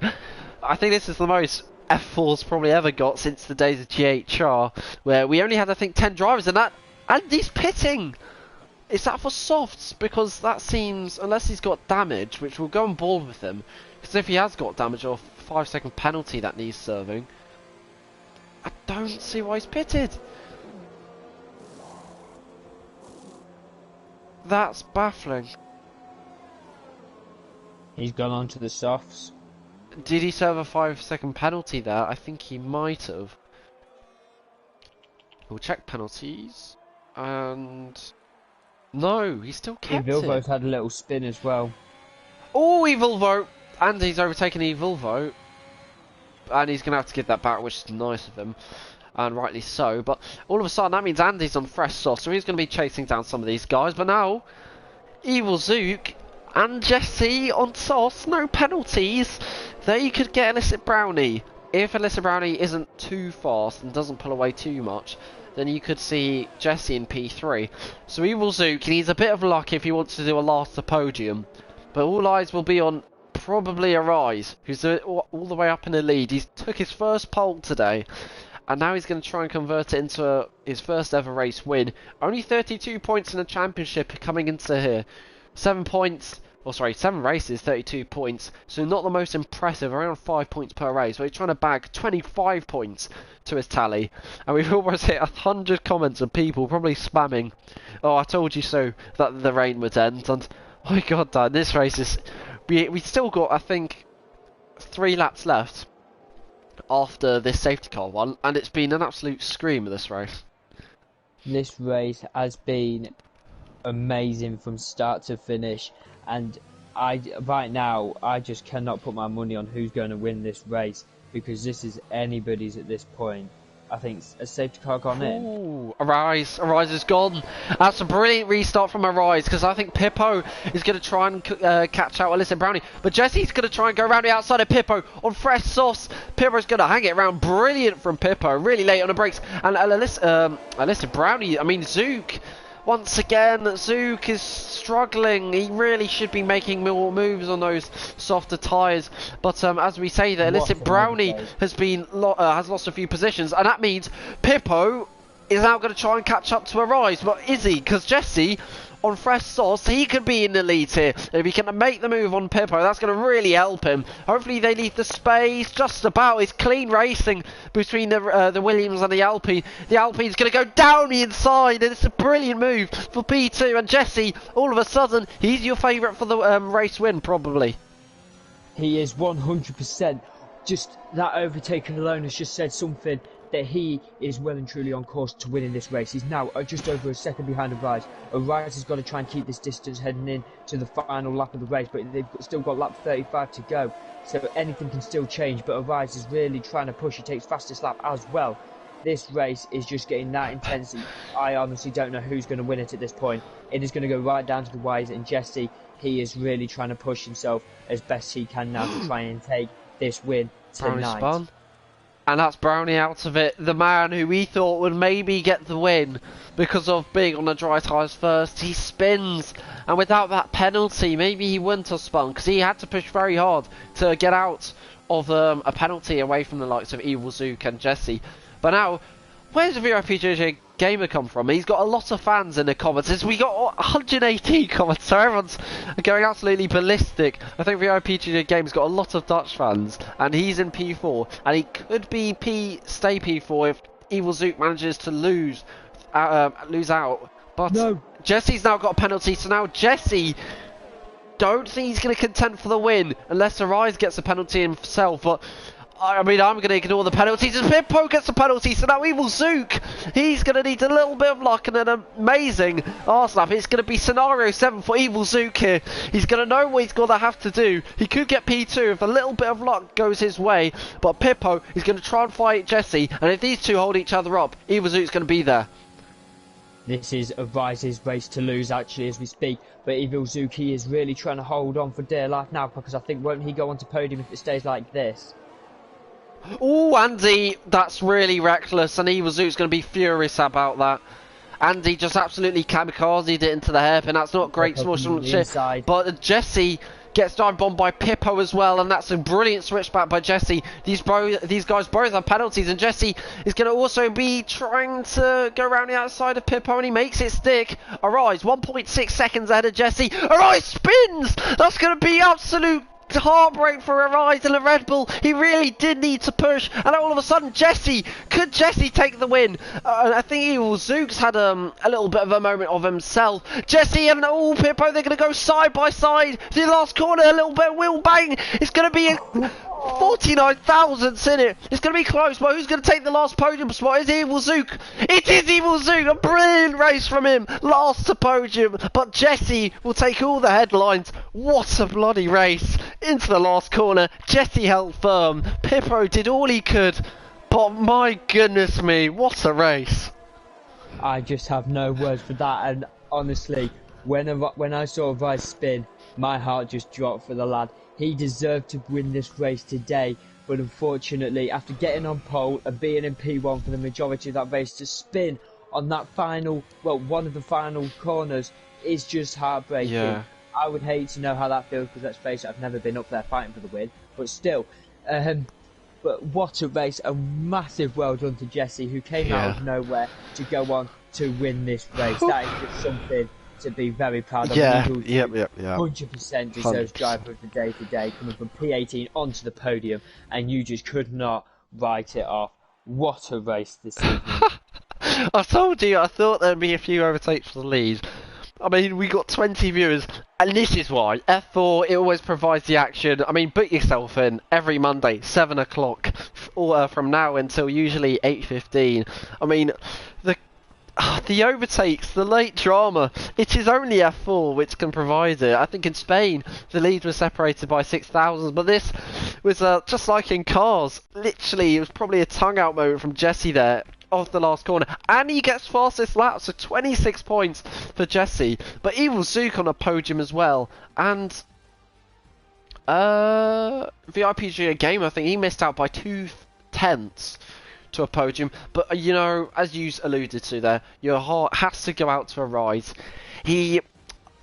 I think this is the most F4's probably ever got since the days of GHR, where we only had, I think, 10 drivers, and he's pitting! Is that for softs? Because that seems, unless he's got damage, which will go on board with him, because if he has got damage or 5-second penalty that needs serving, I don't see why he's pitted. That's baffling. He's gone on to the softs. Did he serve a 5-second penalty there? I think he might have. We'll check penalties. And... no, he still kept Evilvo's it. had a little spin as well. Oh, Evilvo! And he's overtaken Evilvo. And he's going to have to give that back, which is nice of him. And rightly so. But all of a sudden, that means Andy's on fresh sauce. So he's going to be chasing down some of these guys. But now, Evil Zook and Jesse on sauce. No penalties. There you could get Illicit Brownie. If Illicit Brownie isn't too fast and doesn't pull away too much, then you could see Jesse in P3. So Evil Zook needs a bit of luck if he wants to do a last podium. But all eyes will be on probably Arise, who's all the way up in the lead. He's took his first pole today, and now he's going to try and convert it into his first ever race win. Only 32 points in the championship coming into here. 7 races, 32 points. So not the most impressive, around 5 points per race. But he's trying to bag 25 points to his tally. And we've almost hit 100 comments of people probably spamming, "Oh, I told you so, that the rain would end." And oh my god, Dan, this race is... We still got, I think, 3 laps left after this safety car one, and it's been an absolute scream of this race. This race has been amazing from start to finish, and right now I just cannot put my money on who's going to win this race, because this is anybody's at this point. I think a safety car gone in. Ooh, Arise is gone. That's a brilliant restart from Arise, because I think Pippo is going to try and catch out Illicit Brownie. But Jesse's going to try and go around the outside of Pippo on fresh sauce. Pippo's going to hang it around. Brilliant from Pippo. Really late on the brakes. And Illicit Brownie, I mean Zook. Once again, Zook is struggling. He really should be making more moves on those softer tyres. But as we say, that Illicit Brownie has lost a few positions, and that means Pippo is now going to try and catch up to Arise. But is he? Because Jesse, on fresh sauce, he could be in the lead here. If he can make the move on Pippo, that's going to really help him. Hopefully they leave the space just about. It's clean racing between the Williams and the Alpine. The Alpine's going to go down the inside, and it's a brilliant move for P2. And Jesse, all of a sudden, he's your favourite for the race win, probably. He is 100%. Just that overtaking alone has just said something, that he is well and truly on course to winning this race. He's now just over a second behind Arise. Arise has got to try and keep this distance heading in to the final lap of the race, but they've still got lap 35 to go, so anything can still change. But Arise is really trying to push. He takes fastest lap as well. This race is just getting that intense. I honestly don't know who's going to win it at this point. It is going to go right down to the wires, and Jesse, he is really trying to push himself as best he can now to try and take this win tonight. And that's Brownie out of it. The man who we thought would maybe get the win because of being on the dry tyres first. He spins. And without that penalty, maybe he wouldn't have spun, because he had to push very hard to get out of a penalty away from the likes of Evil Zook and Jesse. But now, where's the VIPJJ Gamer come from? He's got a lot of fans in the comments. We got 118 comments, so everyone's going absolutely ballistic. I think VIPJJ Gamer's got a lot of Dutch fans, and he's in P4, and he could be stay P4 if Evil Zook manages to lose out. But no. Jesse's now got a penalty, so now Jesse, don't think he's going to contend for the win unless Arise gets a penalty himself. But I mean, I'm going to ignore the penalties as Pippo gets a penalty, so now Evil Zook, he's going to need a little bit of luck and an amazing arse lap. It's going to be scenario 7 for Evil Zook here. He's going to know what he's going to have to do. He could get P2 if a little bit of luck goes his way, but Pippo is going to try and fight Jesse, and if these two hold each other up, Evil Zook's going to be there. This is Arise's race to lose, actually, as we speak. But Evil Zook, he is really trying to hold on for dear life now, because I think won't he go on to podium if it stays like this? Oh, Andy, that's really reckless, and Evil Zook's going to be furious about that. Andy just absolutely kamikazed it into the hairpin. That's not great sportsmanship. But Jesse gets dive bombed by Pippo as well, and that's a brilliant switchback by Jesse. These guys both have penalties, and Jesse is going to also be trying to go around the outside of Pippo, and he makes it stick. Arise, 1.6 seconds ahead of Jesse. Arise spins! That's going to be absolute heartbreak for a ride in a Red Bull. He really did need to push, and all of a sudden, could Jesse take the win? I think Evil Zooks had a little bit of a moment of himself. Jesse and Pippo, they're going to go side by side to the last corner. A little bit of wheel bang. It's going to be a 49 thousandths in it. It's going to be close, but who's going to take the last podium spot? Is Evil Zook? It is Evil Zook. A brilliant race from him. Last to podium, but Jesse will take all the headlines. What a bloody race. Into the last corner. Jesse held firm. Pippo did all he could, but my goodness me, what a race. I just have no words for that, and honestly, when I saw Rice spin, my heart just dropped for the lad. He deserved to win this race today, but unfortunately, after getting on pole and being in P1 for the majority of that race, to spin on that final, well, one of the final corners is just heartbreaking. Yeah. I would hate to know how that feels, because let's face it, I've never been up there fighting for the win, but still. But what a race, a massive well done to Jesse, who came out of nowhere to go on to win this race. That is just something to be very proud of. Yeah, Yep. 100% deserves driver of the day today, coming from P18 onto the podium, and you just could not write it off. What a race this evening. I told you, I thought there'd be a few overtakes for the lead. I mean, we got 20 viewers, and this is why. F4, it always provides the action. I mean, book yourself in every Monday, 7 o'clock, from now until usually 8:15. I mean, the overtakes, the late drama, it is only F4 which can provide it. I think in Spain, the lead was separated by 6,000, but this was just like in cars. Literally, it was probably a tongue-out moment from Jesse there, of the last corner, and he gets fastest lap, so 26 points for Jesse. But Evil Zook on a podium as well, and VIPGA Game, I think he missed out by 2/10 to a podium. But you know, as you alluded to there, your heart has to go out to a ride. I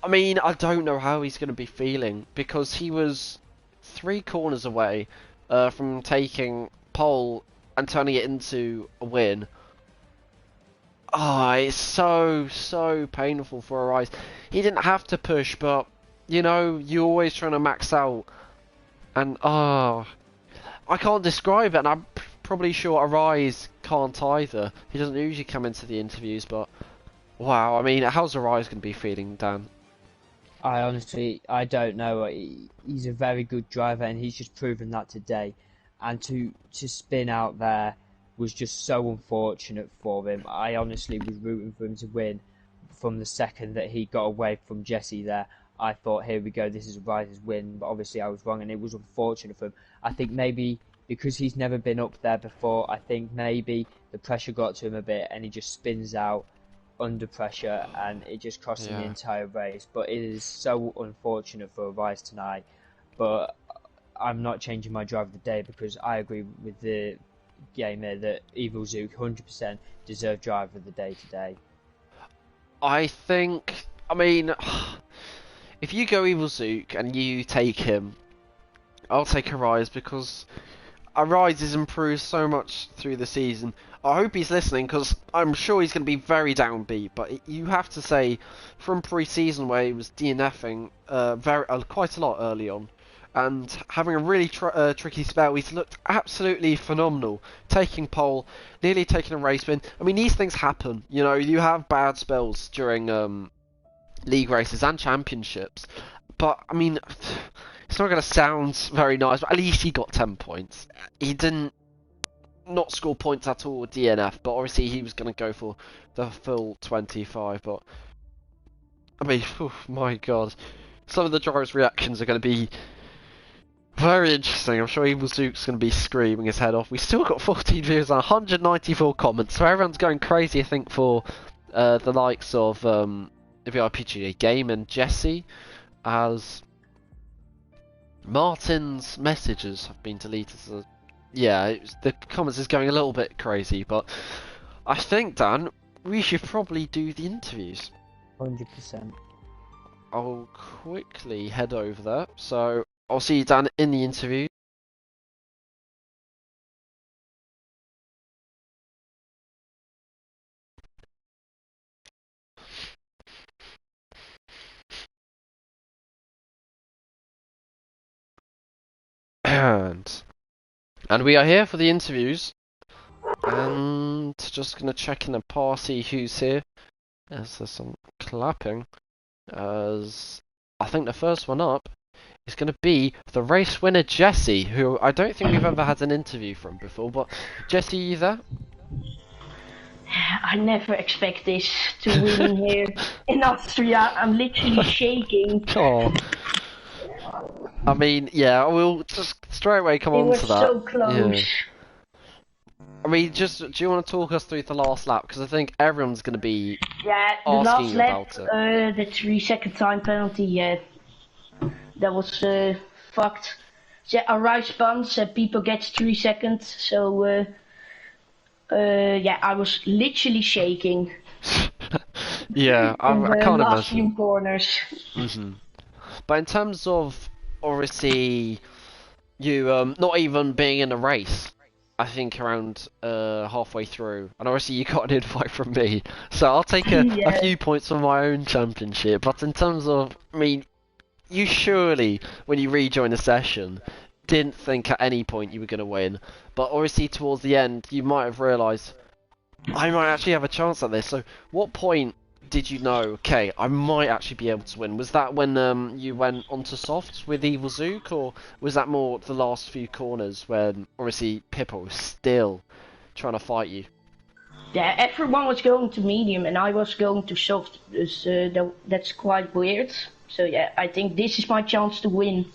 mean, I don't know how he's going to be feeling, because he was 3 corners away from taking pole and turning it into a win. Oh, it's so painful for a Rise. He didn't have to push, but you know, you're always trying to max out, and I can't describe it, and I'm probably sure Arise can't either. He doesn't usually come into the interviews, but wow, I mean, how's Arise going to be feeling, Dan? I don't know. He's a very good driver, and he's just proven that today. And to spin out there was just so unfortunate for him. I honestly was rooting for him to win from the second that he got away from Jesse there. I thought, here we go, this is Rise's win, but obviously I was wrong, and it was unfortunate for him. I think maybe because he's never been up there before, I think maybe the pressure got to him a bit, and he just spins out under pressure, and it just cost him the entire race. But it is so unfortunate for Rise tonight. But I'm not changing my driver of the day, because I agree with the gamer that Evil Zook 100% deserved driver of the day today. I mean, if you go Evil Zook and you take him, I'll take Arise, because Arise has improved so much through the season. I hope he's listening, because I'm sure he's going to be very downbeat. But you have to say, from pre-season where he was DNFing quite a lot early on, and having a really tricky spell, he's looked absolutely phenomenal. Taking pole, nearly taking a race win. I mean, these things happen. You know, you have bad spells during league races and championships. But, I mean, it's not going to sound very nice, but at least he got 10 points. He didn't not score points at all with DNF, but obviously he was going to go for the full 25. But, I mean, oh my god. Some of the drivers' reactions are going to be very interesting. I'm sure Evil Zook's going to be screaming his head off. We still got 14 views and 194 comments, so everyone's going crazy, I think, for the likes of the VIPGA Game and Jesse, as Martin's messages have been deleted. So, yeah, the comments is going a little bit crazy, but I think, Dan, we should probably do the interviews. 100%. I'll quickly head over there. So I'll see you, Dan, in the interview. And we are here for the interviews. And just gonna check in the party who's here. As there's some clapping. As I think the first one up is gonna be the race winner Jesse, who I don't think we've ever had an interview from before. But Jesse, you there? I never expect this to win here in Austria. I'm literally shaking. Oh. I mean, yeah, we'll just straight away come It on was to that. so close. Yeah. I mean, just do you want to talk us through the last lap? Because I think everyone's going to be Yeah, the asking last you lap, about it. the 3 second time penalty, yeah, that was fucked. Yeah, a right spun, so people get 3 seconds, so yeah, I was literally shaking Yeah, in I the can't last imagine. few corners. But in terms of obviously you not even being in a race, I think around halfway through, and obviously you got an invite from me, so I'll take a Yeah. few points from my own championship. But in terms of, I mean, you surely, when you rejoined the session, didn't think at any point you were going to win. But obviously towards the end, you might have realised, I might actually have a chance at this. So what point did you know, okay, I might actually be able to win? Was that when you went onto softs with Evil Zook, or was that more the last few corners when obviously Pippa was still trying to fight you? Yeah, everyone was going to medium and I was going to soft, so that's quite weird. So yeah, I think this is my chance to win.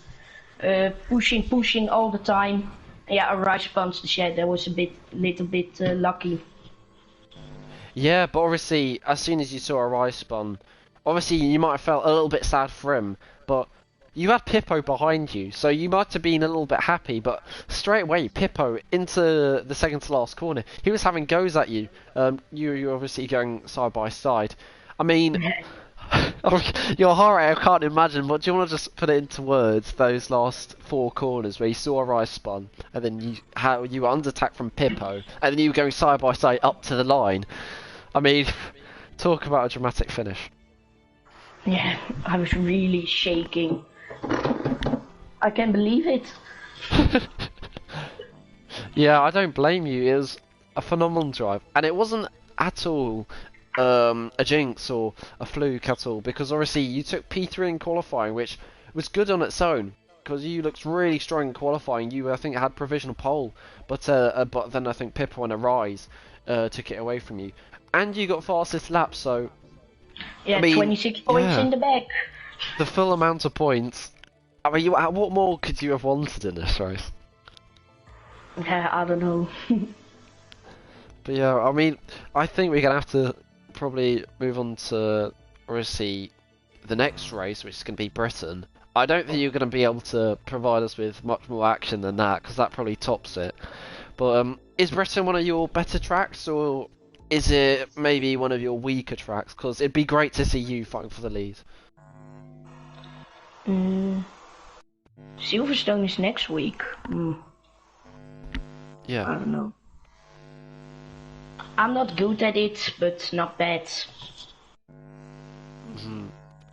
Pushing all the time. Yeah, a right punch the shed. That was little bit lucky. Yeah, but obviously, as soon as you saw a Rise Spawn, obviously you might have felt a little bit sad for him, but you had Pippo behind you, so you might have been a little bit happy, but straight away, Pippo into the second to last corner, he was having goes at you. You're obviously going side by side. I mean, your heart rate, I can't imagine, but do you want to just put it into words, those last four corners where you saw a Rise Spawn, and then how you were under attack from Pippo, and then you were going side by side up to the line? I mean, talk about a dramatic finish. Yeah, I was really shaking. I can't believe it. Yeah, I don't blame you. It was a phenomenal drive, and it wasn't at all a jinx or a fluke at all, because obviously you took P3 in qualifying, which was good on its own, because you looked really strong in qualifying. You, I think, had provisional pole, but then I think Pippa and a Rise took it away from you, and you got fastest lap. So Yeah, I mean, 26 points in the back. the full amount of points. I mean, what more could you have wanted in this race? Yeah, I don't know. But yeah, I mean, I think we're gonna have to probably move on to obviously the next race, which is gonna be Britain. I don't think you're gonna be able to provide us with much more action than that, because that probably tops it. But is Britain one of your better tracks, or is it maybe one of your weaker tracks? Because it'd be great to see you fighting for the lead. Silverstone is next week. Yeah. I don't know. I'm not good at it, but not bad.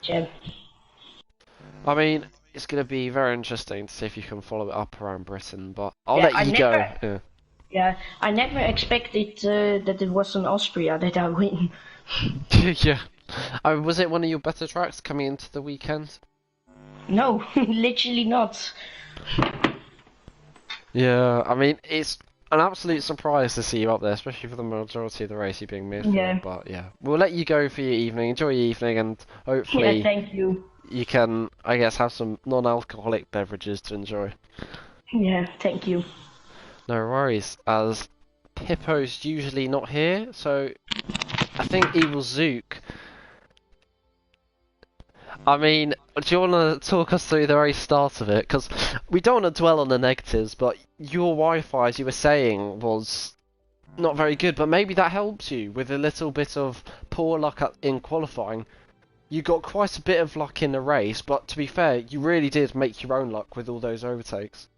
Yeah. I mean, it's going to be very interesting to see if you can follow it up around Britain, but I'll Yeah, let you go. Yeah. Yeah, I never expected that it was in Austria that I win. Yeah. Was it one of your better tracks coming into the weekend? No, literally not. Yeah, I mean, it's an absolute surprise to see you up there, especially for the majority of the race, you being midfield. Yeah. But yeah, we'll let you go for your evening. Enjoy your evening, and Yeah, hopefully thank you. you can, I guess, have some non-alcoholic beverages to enjoy. Yeah, thank you. No worries, as Pippo's usually not here, so I think Evil Zook. I mean, do you want to talk us through the very start of it? Because we don't want to dwell on the negatives, but your Wi-Fi, as you were saying, was not very good. But maybe that helps you with a little bit of poor luck in qualifying. You got quite a bit of luck in the race, but to be fair, you really did make your own luck with all those overtakes.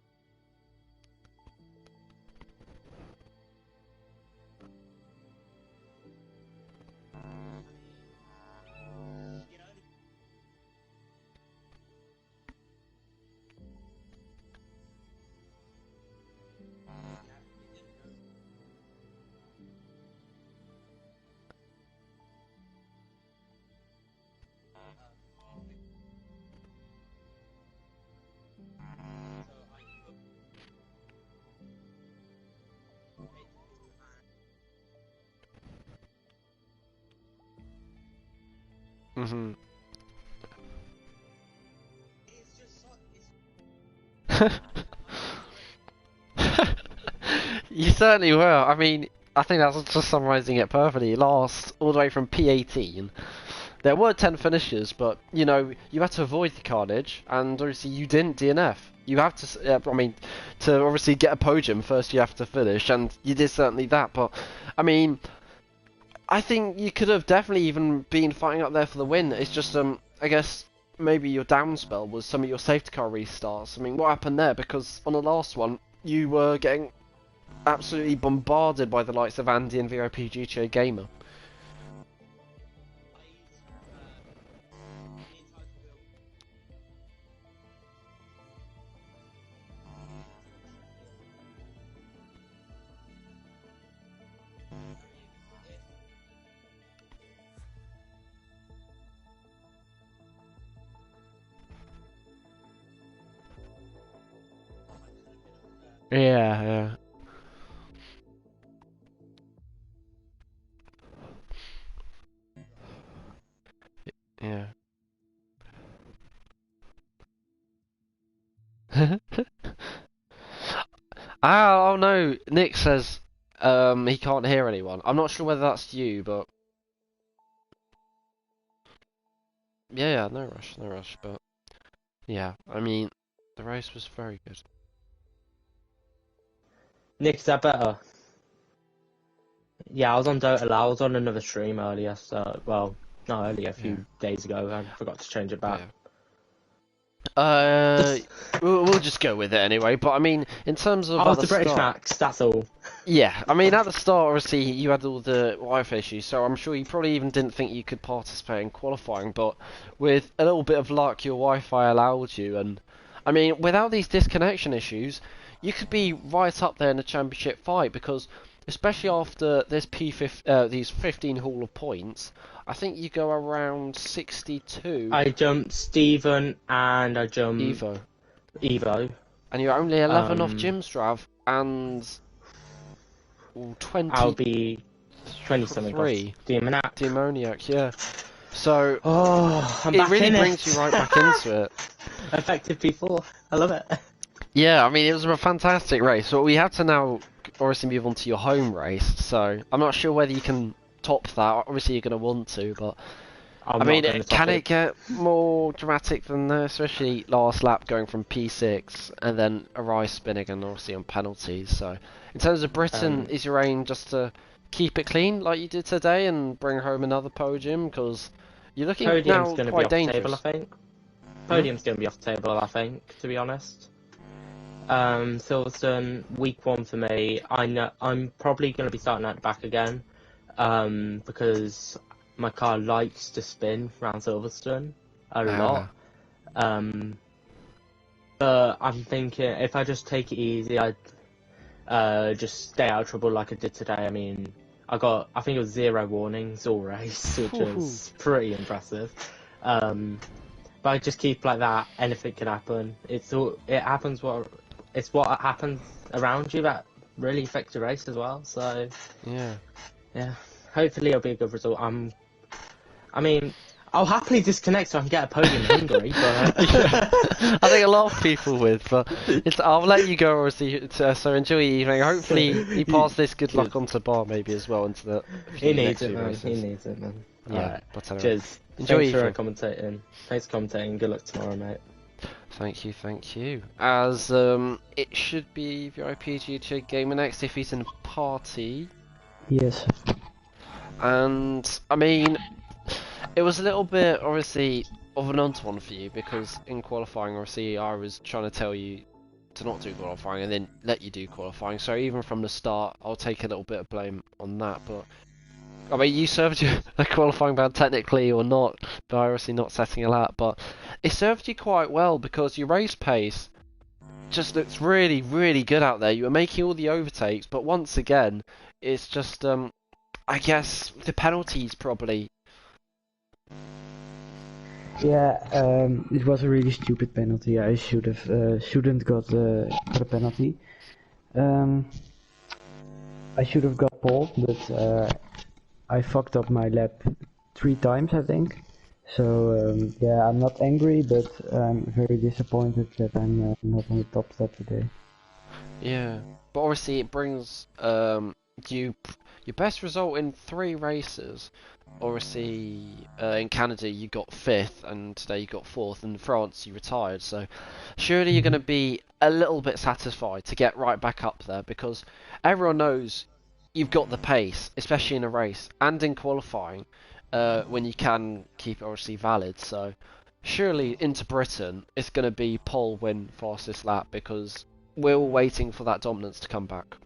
Mhm. You certainly were. I mean, I think that's just summarising it perfectly. You lost all the way from P18. There were 10 finishes, but you know you had to avoid the carnage, and obviously you didn't DNF. You have to, I mean, to obviously get a podium first, you have to finish, and you did certainly that. But I mean, I think you could have definitely even been fighting up there for the win. It's just, I guess maybe your down spell was some of your safety car restarts. I mean, what happened there? Because on the last one, you were getting absolutely bombarded by the likes of Andy and VIP GTA Gamer. Yeah, yeah, yeah. Ah, oh no, Nick says he can't hear anyone. I'm not sure whether that's you, but yeah, no rush, no rush. But yeah, I mean, the race was very good. Nick, is that better? Yeah, I was on Dota. I was on another stream earlier, so well, not earlier, a Yeah, few days ago. I forgot to change it back. yeah. We'll just go with it anyway. But I mean, in terms of I at was the the British start, Max. That's all. yeah, I mean, at the start, obviously, you had all the Wi-Fi issues, so I'm sure you probably even didn't think you could participate in qualifying, but with a little bit of luck, your Wi-Fi allowed you, and, I mean, without these disconnection issues, you could be right up there in the championship fight, because, especially after this these 15 haul of points, I think you go around 62 I jumped Steven and I jumped Evo, Evo. and you're only 11 off Um, Jimstrav, and I'll 23 be 20 something off Demoniac. Demoniac, yeah. So Oh, I'm it back really in brings it. you right back into it. Effective P4. I love it. Yeah, I mean it was a fantastic race. So we have to now obviously move on to your home race. So I'm not sure whether you can top that. Obviously you're going to want to, but I'm I not mean, going to top can it it. get more dramatic than that? Especially last lap going from P6 and then a rise spinning and obviously on penalties. So in terms of Britain, is your aim just to keep it clean like you did today and bring home another podium? Because you're looking Podium's now going to be quite off the table, I dangerous. think. Podium's going to be off the table, I think, to be honest. Silverstone, week one for me. I know I'm probably going to be starting at the back again, because my car likes to spin around Silverstone a lot. But I'm thinking if I just take it easy, I'd just stay out of trouble like I did today. I mean, I think it was 0 warnings all race, which was pretty impressive. But I just keep like that. Anything can happen. It's what happens around you that really affects the race as well. So yeah. Hopefully it'll be a good result. I mean, I'll happily disconnect so I can get a podium in Hungary. But I think a lot of people would, but I'll let you go. Obviously, so enjoy your evening. Hopefully, you pass this good luck onto Bar maybe as well into the he next needs it, few man. races. He needs it, man. Yeah, Alright. but anyway, Cheers. enjoy Thanks your for evening. commentating. Thanks for commentating. Good luck tomorrow, mate. Thank you, thank you. As it should be VIP GTA Gamer next if he's in a party. Yes. And I mean, it was a little bit obviously of an odd one for you because in qualifying, obviously, I was trying to tell you to not do qualifying and then let you do qualifying. So even from the start, I'll take a little bit of blame on that. But I mean, you served you a qualifying ban technically or not by obviously not setting a lap, but it served you quite well because your race pace just looks really, really good out there. You were making all the overtakes, but once again, it's just I guess the penalties probably. Yeah, it was a really stupid penalty. I shouldn't got a penalty. I should have got pole, but I fucked up my lap 3 times, I think. So yeah, I'm not angry, but I'm very disappointed that I'm not on the top step today. Yeah, but obviously it brings you your best result in 3 races. Obviously, in Canada you got 5th, and today you got 4th. In France you retired, so surely you're going to be a little bit satisfied to get right back up there, because everyone knows you've got the pace, especially in a race and in qualifying, when you can keep it obviously valid. So surely into Britain it's going to be pole win fastest lap, because we're all waiting for that dominance to come back.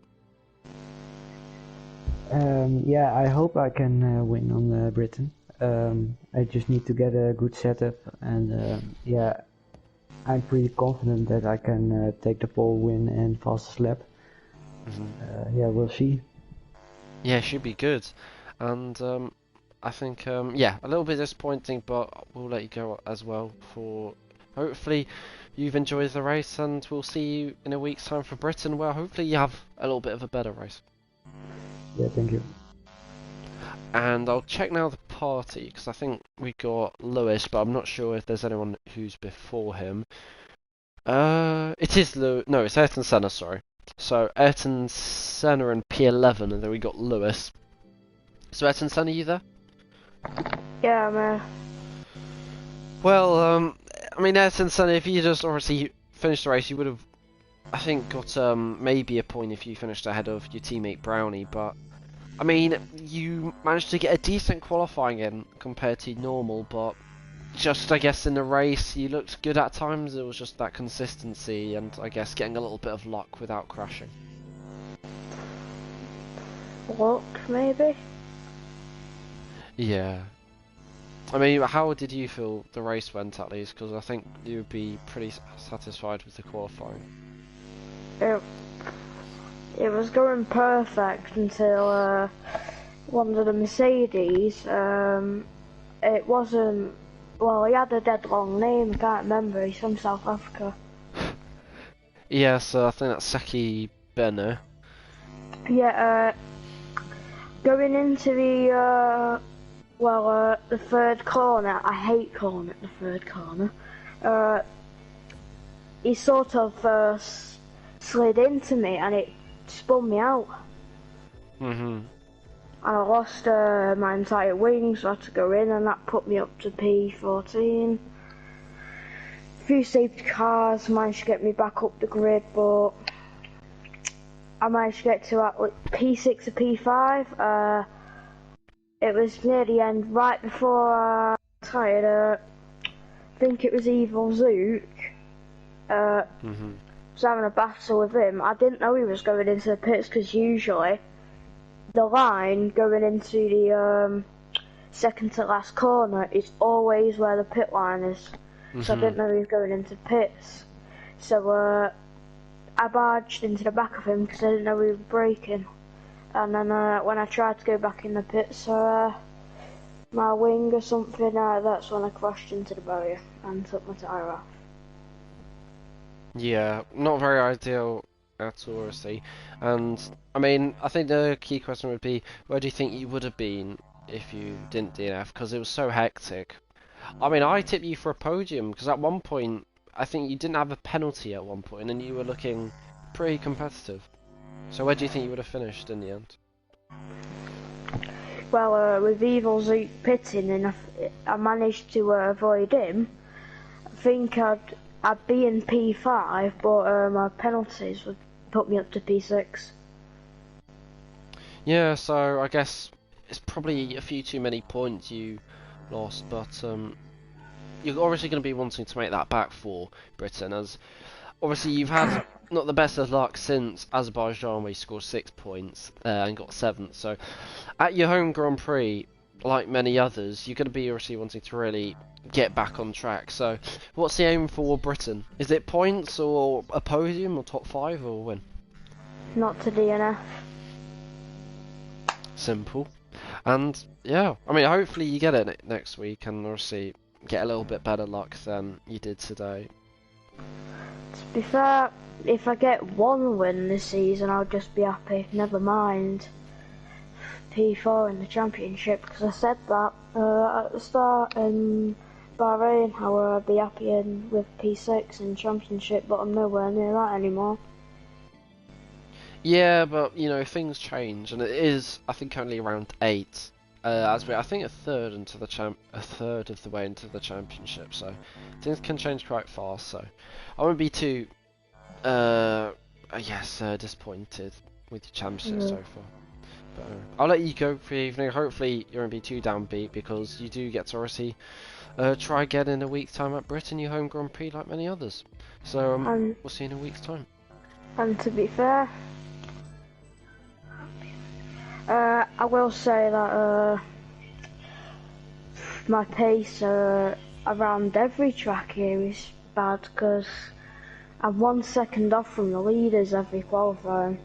Yeah, I hope I can win on Britain. I just need to get a good setup, and yeah, I'm pretty confident that I can take the pole win and fastest lap. Yeah, we'll see. Yeah, it should be good. And I think, yeah, a little bit disappointing, but we'll let you go as well. For hopefully you've enjoyed the race, and we'll see you in a week's time for Britain, where hopefully you have a little bit of a better race. Yeah, thank you. And I'll check now the party, because I think we got Lewis, but I'm not sure if there's anyone who's before him. It is no, it's Ayrton Senna, sorry. So Ayrton Senna and P11, and then we got Lewis. So Ayrton Senna, you there? Yeah, man. Well, I mean, Ayrton Senna, if you just obviously finished the race, you would have, I think, got maybe a point if you finished ahead of your teammate Brownie, but I mean, you managed to get a decent qualifying in compared to normal, but just, I guess, in the race, you looked good at times. It was just that consistency and, I guess, getting a little bit of luck without crashing. Luck, maybe? Yeah. I mean, how did you feel the race went, at least? Because I think you would be pretty satisfied with the qualifying. It was going perfect until one of the Mercedes. It wasn't. Well, he had a dead long name. I can't remember. He's from South Africa. Yeah, so I think that's Saki Bene. Yeah. Going into the the third corner. I hate calling it the third corner. He sort of slid into me, and it spun me out. And I lost my entire wing, so I had to go in, and that put me up to P14. A few safety cars managed to get me back up the grid, but I managed to get to P6 or P5. It was near the end, right before I retired. I think it was Evil Zook. Was having a battle with him. I didn't know he was going into the pits, because usually the line going into the second to last corner is always where the pit line is. So I didn't know he was going into pits. So I barged into the back of him because I didn't know he was braking. And then when I tried to go back in the pits, my wing or something, that's when I crashed into the barrier and took my tyre off. Yeah, not very ideal at all, obviously. And, I mean, I think the key question would be, where do you think you would have been if you didn't DNF? Because it was so hectic. I mean, I tipped you for a podium, because at one point, I think you didn't have a penalty at one point, and you were looking pretty competitive. So where do you think you would have finished in the end? Well, with Evil Zook pitting, and I managed to avoid him. I think I'd be in P5, but my penalties would put me up to P6. Yeah, so I guess it's probably a few too many points you lost, but you're obviously going to be wanting to make that back for Britain, as obviously you've had not the best of luck since Azerbaijan, where you scored 6 points and got 7th. So at your home Grand Prix, like many others, you're going to be obviously wanting to really get back on track. So what's the aim for Britain? Is it points, or a podium, or top 5, or win? Not to DNF. Simple. And yeah, I mean, hopefully you get it next week, and obviously get a little bit better luck than you did today. To be fair, if I get one win this season, I'll just be happy. Never mind P4 in the championship because I said that at the start in Bahrain how I'd be happy with P6 in championship, but I'm nowhere near that anymore. Yeah, but you know things change, and it is I think only around 8. As we, I think a third of the way into the championship, so things can change quite fast. So I won't be too, disappointed with your championship so far. But I'll let you go for the evening. Hopefully you won't be too downbeat because you do get to obviously try again in a week's time at Britain, your home Grand Prix, like many others. So we'll see you in a week's time. And to be fair, I will say that my pace around every track here is bad because I'm 1 second off from the leaders every qualifying.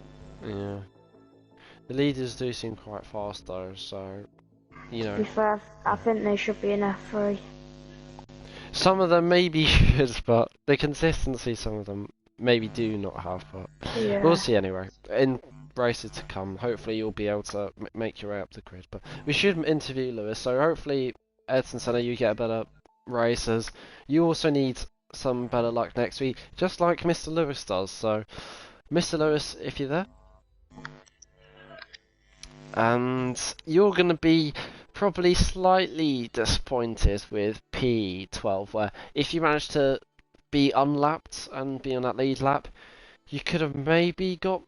Yeah. The leaders do seem quite fast though, so, you know. To be fair, I think they should be in F3. Some of them maybe should, but the consistency some of them maybe do not have, but Yeah. we'll see anyway. In races to come, hopefully you'll be able to make your way up the grid. But we should interview Lewis, so hopefully, Edson Senna, you get a better races. You also need some better luck next week, just like Mr. Lewis does. So, Mr. Lewis, if you're there, and you're going to be probably slightly disappointed with P12, where if you manage to be unlapped and be on that lead lap, you could have maybe got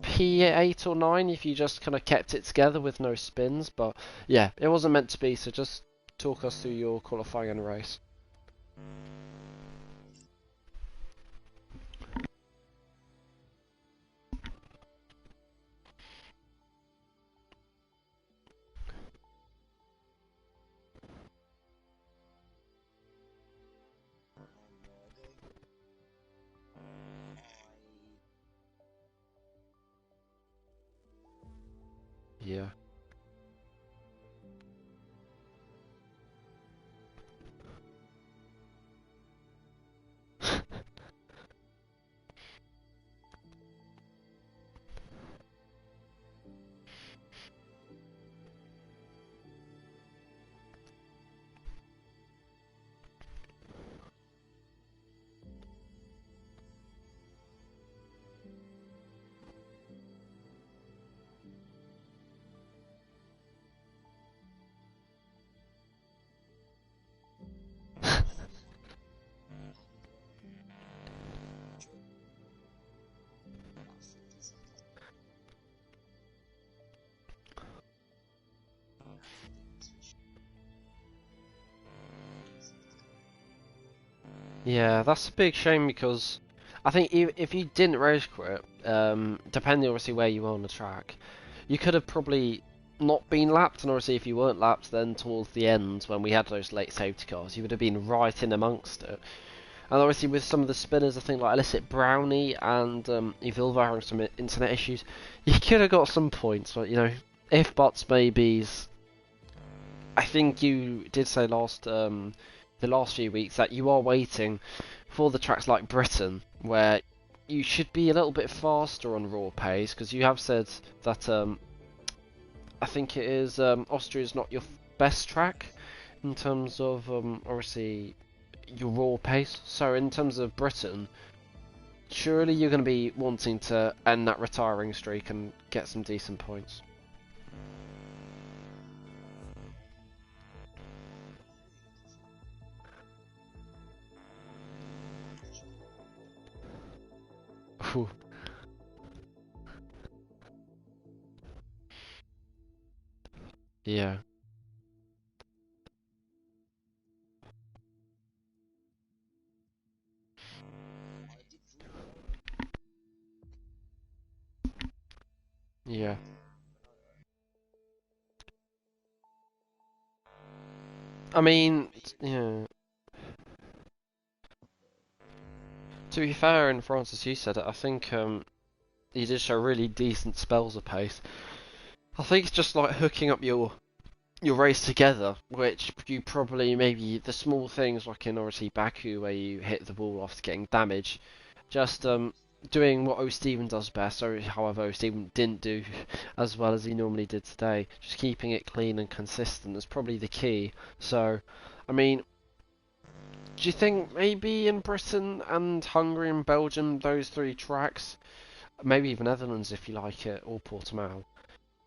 P8 or 9 if you just kind of kept it together with no spins. But yeah, it wasn't meant to be, so just talk us through your qualifying and race. Yeah. Yeah, that's a big shame because I think if you didn't race quit, depending obviously where you were on the track, you could have probably not been lapped, and obviously if you weren't lapped then towards the end when we had those late safety cars, you would have been right in amongst it. And obviously with some of the spinners, I think like Illicit Brownie and Evilva having some internet issues, you could have got some points, but you know, if buts maybes, I think you did say the last few weeks that you are waiting for the tracks like Britain, where you should be a little bit faster on raw pace, because you have said that I think it is Austria is not your best track in terms of obviously your raw pace. So in terms of Britain, surely you're going to be wanting to end that retiring streak and get some decent points. Ooh. Yeah. Yeah. I mean, yeah. To be fair, in France, as you said it, I think he did show really decent spells of pace. I think it's just like hooking up your race together, which you probably maybe the small things like in obviously Baku where you hit the wall after getting damage, just doing what O. Stephen does best, or however O. Stephen didn't do as well as he normally did today. Just keeping it clean and consistent is probably the key. So, I mean, do you think maybe in Britain and Hungary and Belgium, those three tracks, maybe even Netherlands if you like it, or Portimao,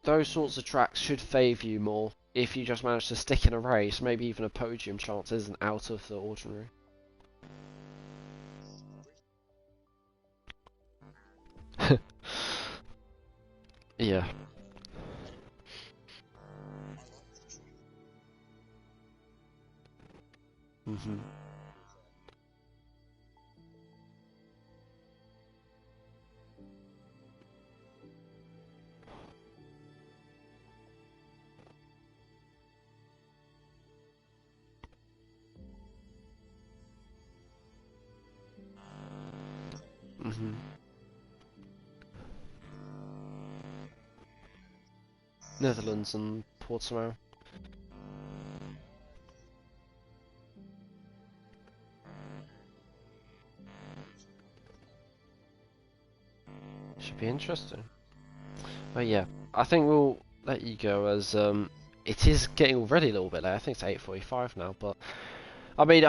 those sorts of tracks should favour you more if you just manage to stick in a race, maybe even a podium chance isn't out of the ordinary. Yeah. Mhm. Mhm. Netherlands and Portimao. Should be interesting. But yeah, I think we'll let you go as it is getting already a little bit late. I think it's 8:45 now, but I mean,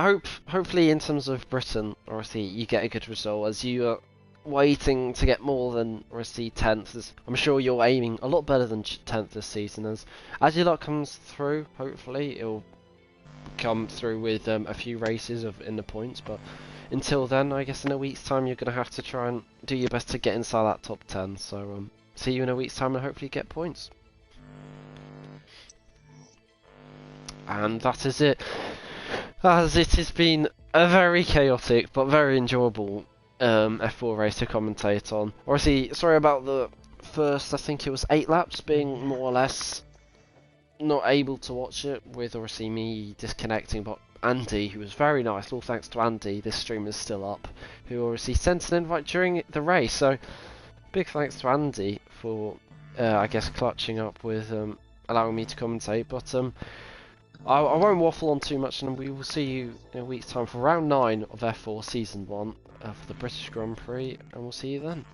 hopefully in terms of Britain, obviously you get a good result as you are waiting to get more than obviously 10th. I'm sure you're aiming a lot better than 10th this season. As your luck comes through, hopefully it'll come through with a few races in the points. But until then, I guess in a week's time you're gonna have to try and do your best to get inside that top 10. So see you in a week's time and hopefully get points. And that is it. As it has been a very chaotic but very enjoyable F4 race to commentate on. Obviously, sorry about the first, I think it was 8 laps being more or less not able to watch it, with obviously me disconnecting, but Andy, who was very nice, all thanks to Andy, this stream is still up, who obviously sent an invite during the race, so big thanks to Andy for, I guess, clutching up with allowing me to commentate, but I won't waffle on too much, and we will see you in a week's time for round 9 of F4 Season 1 of the British Grand Prix, and we'll see you then.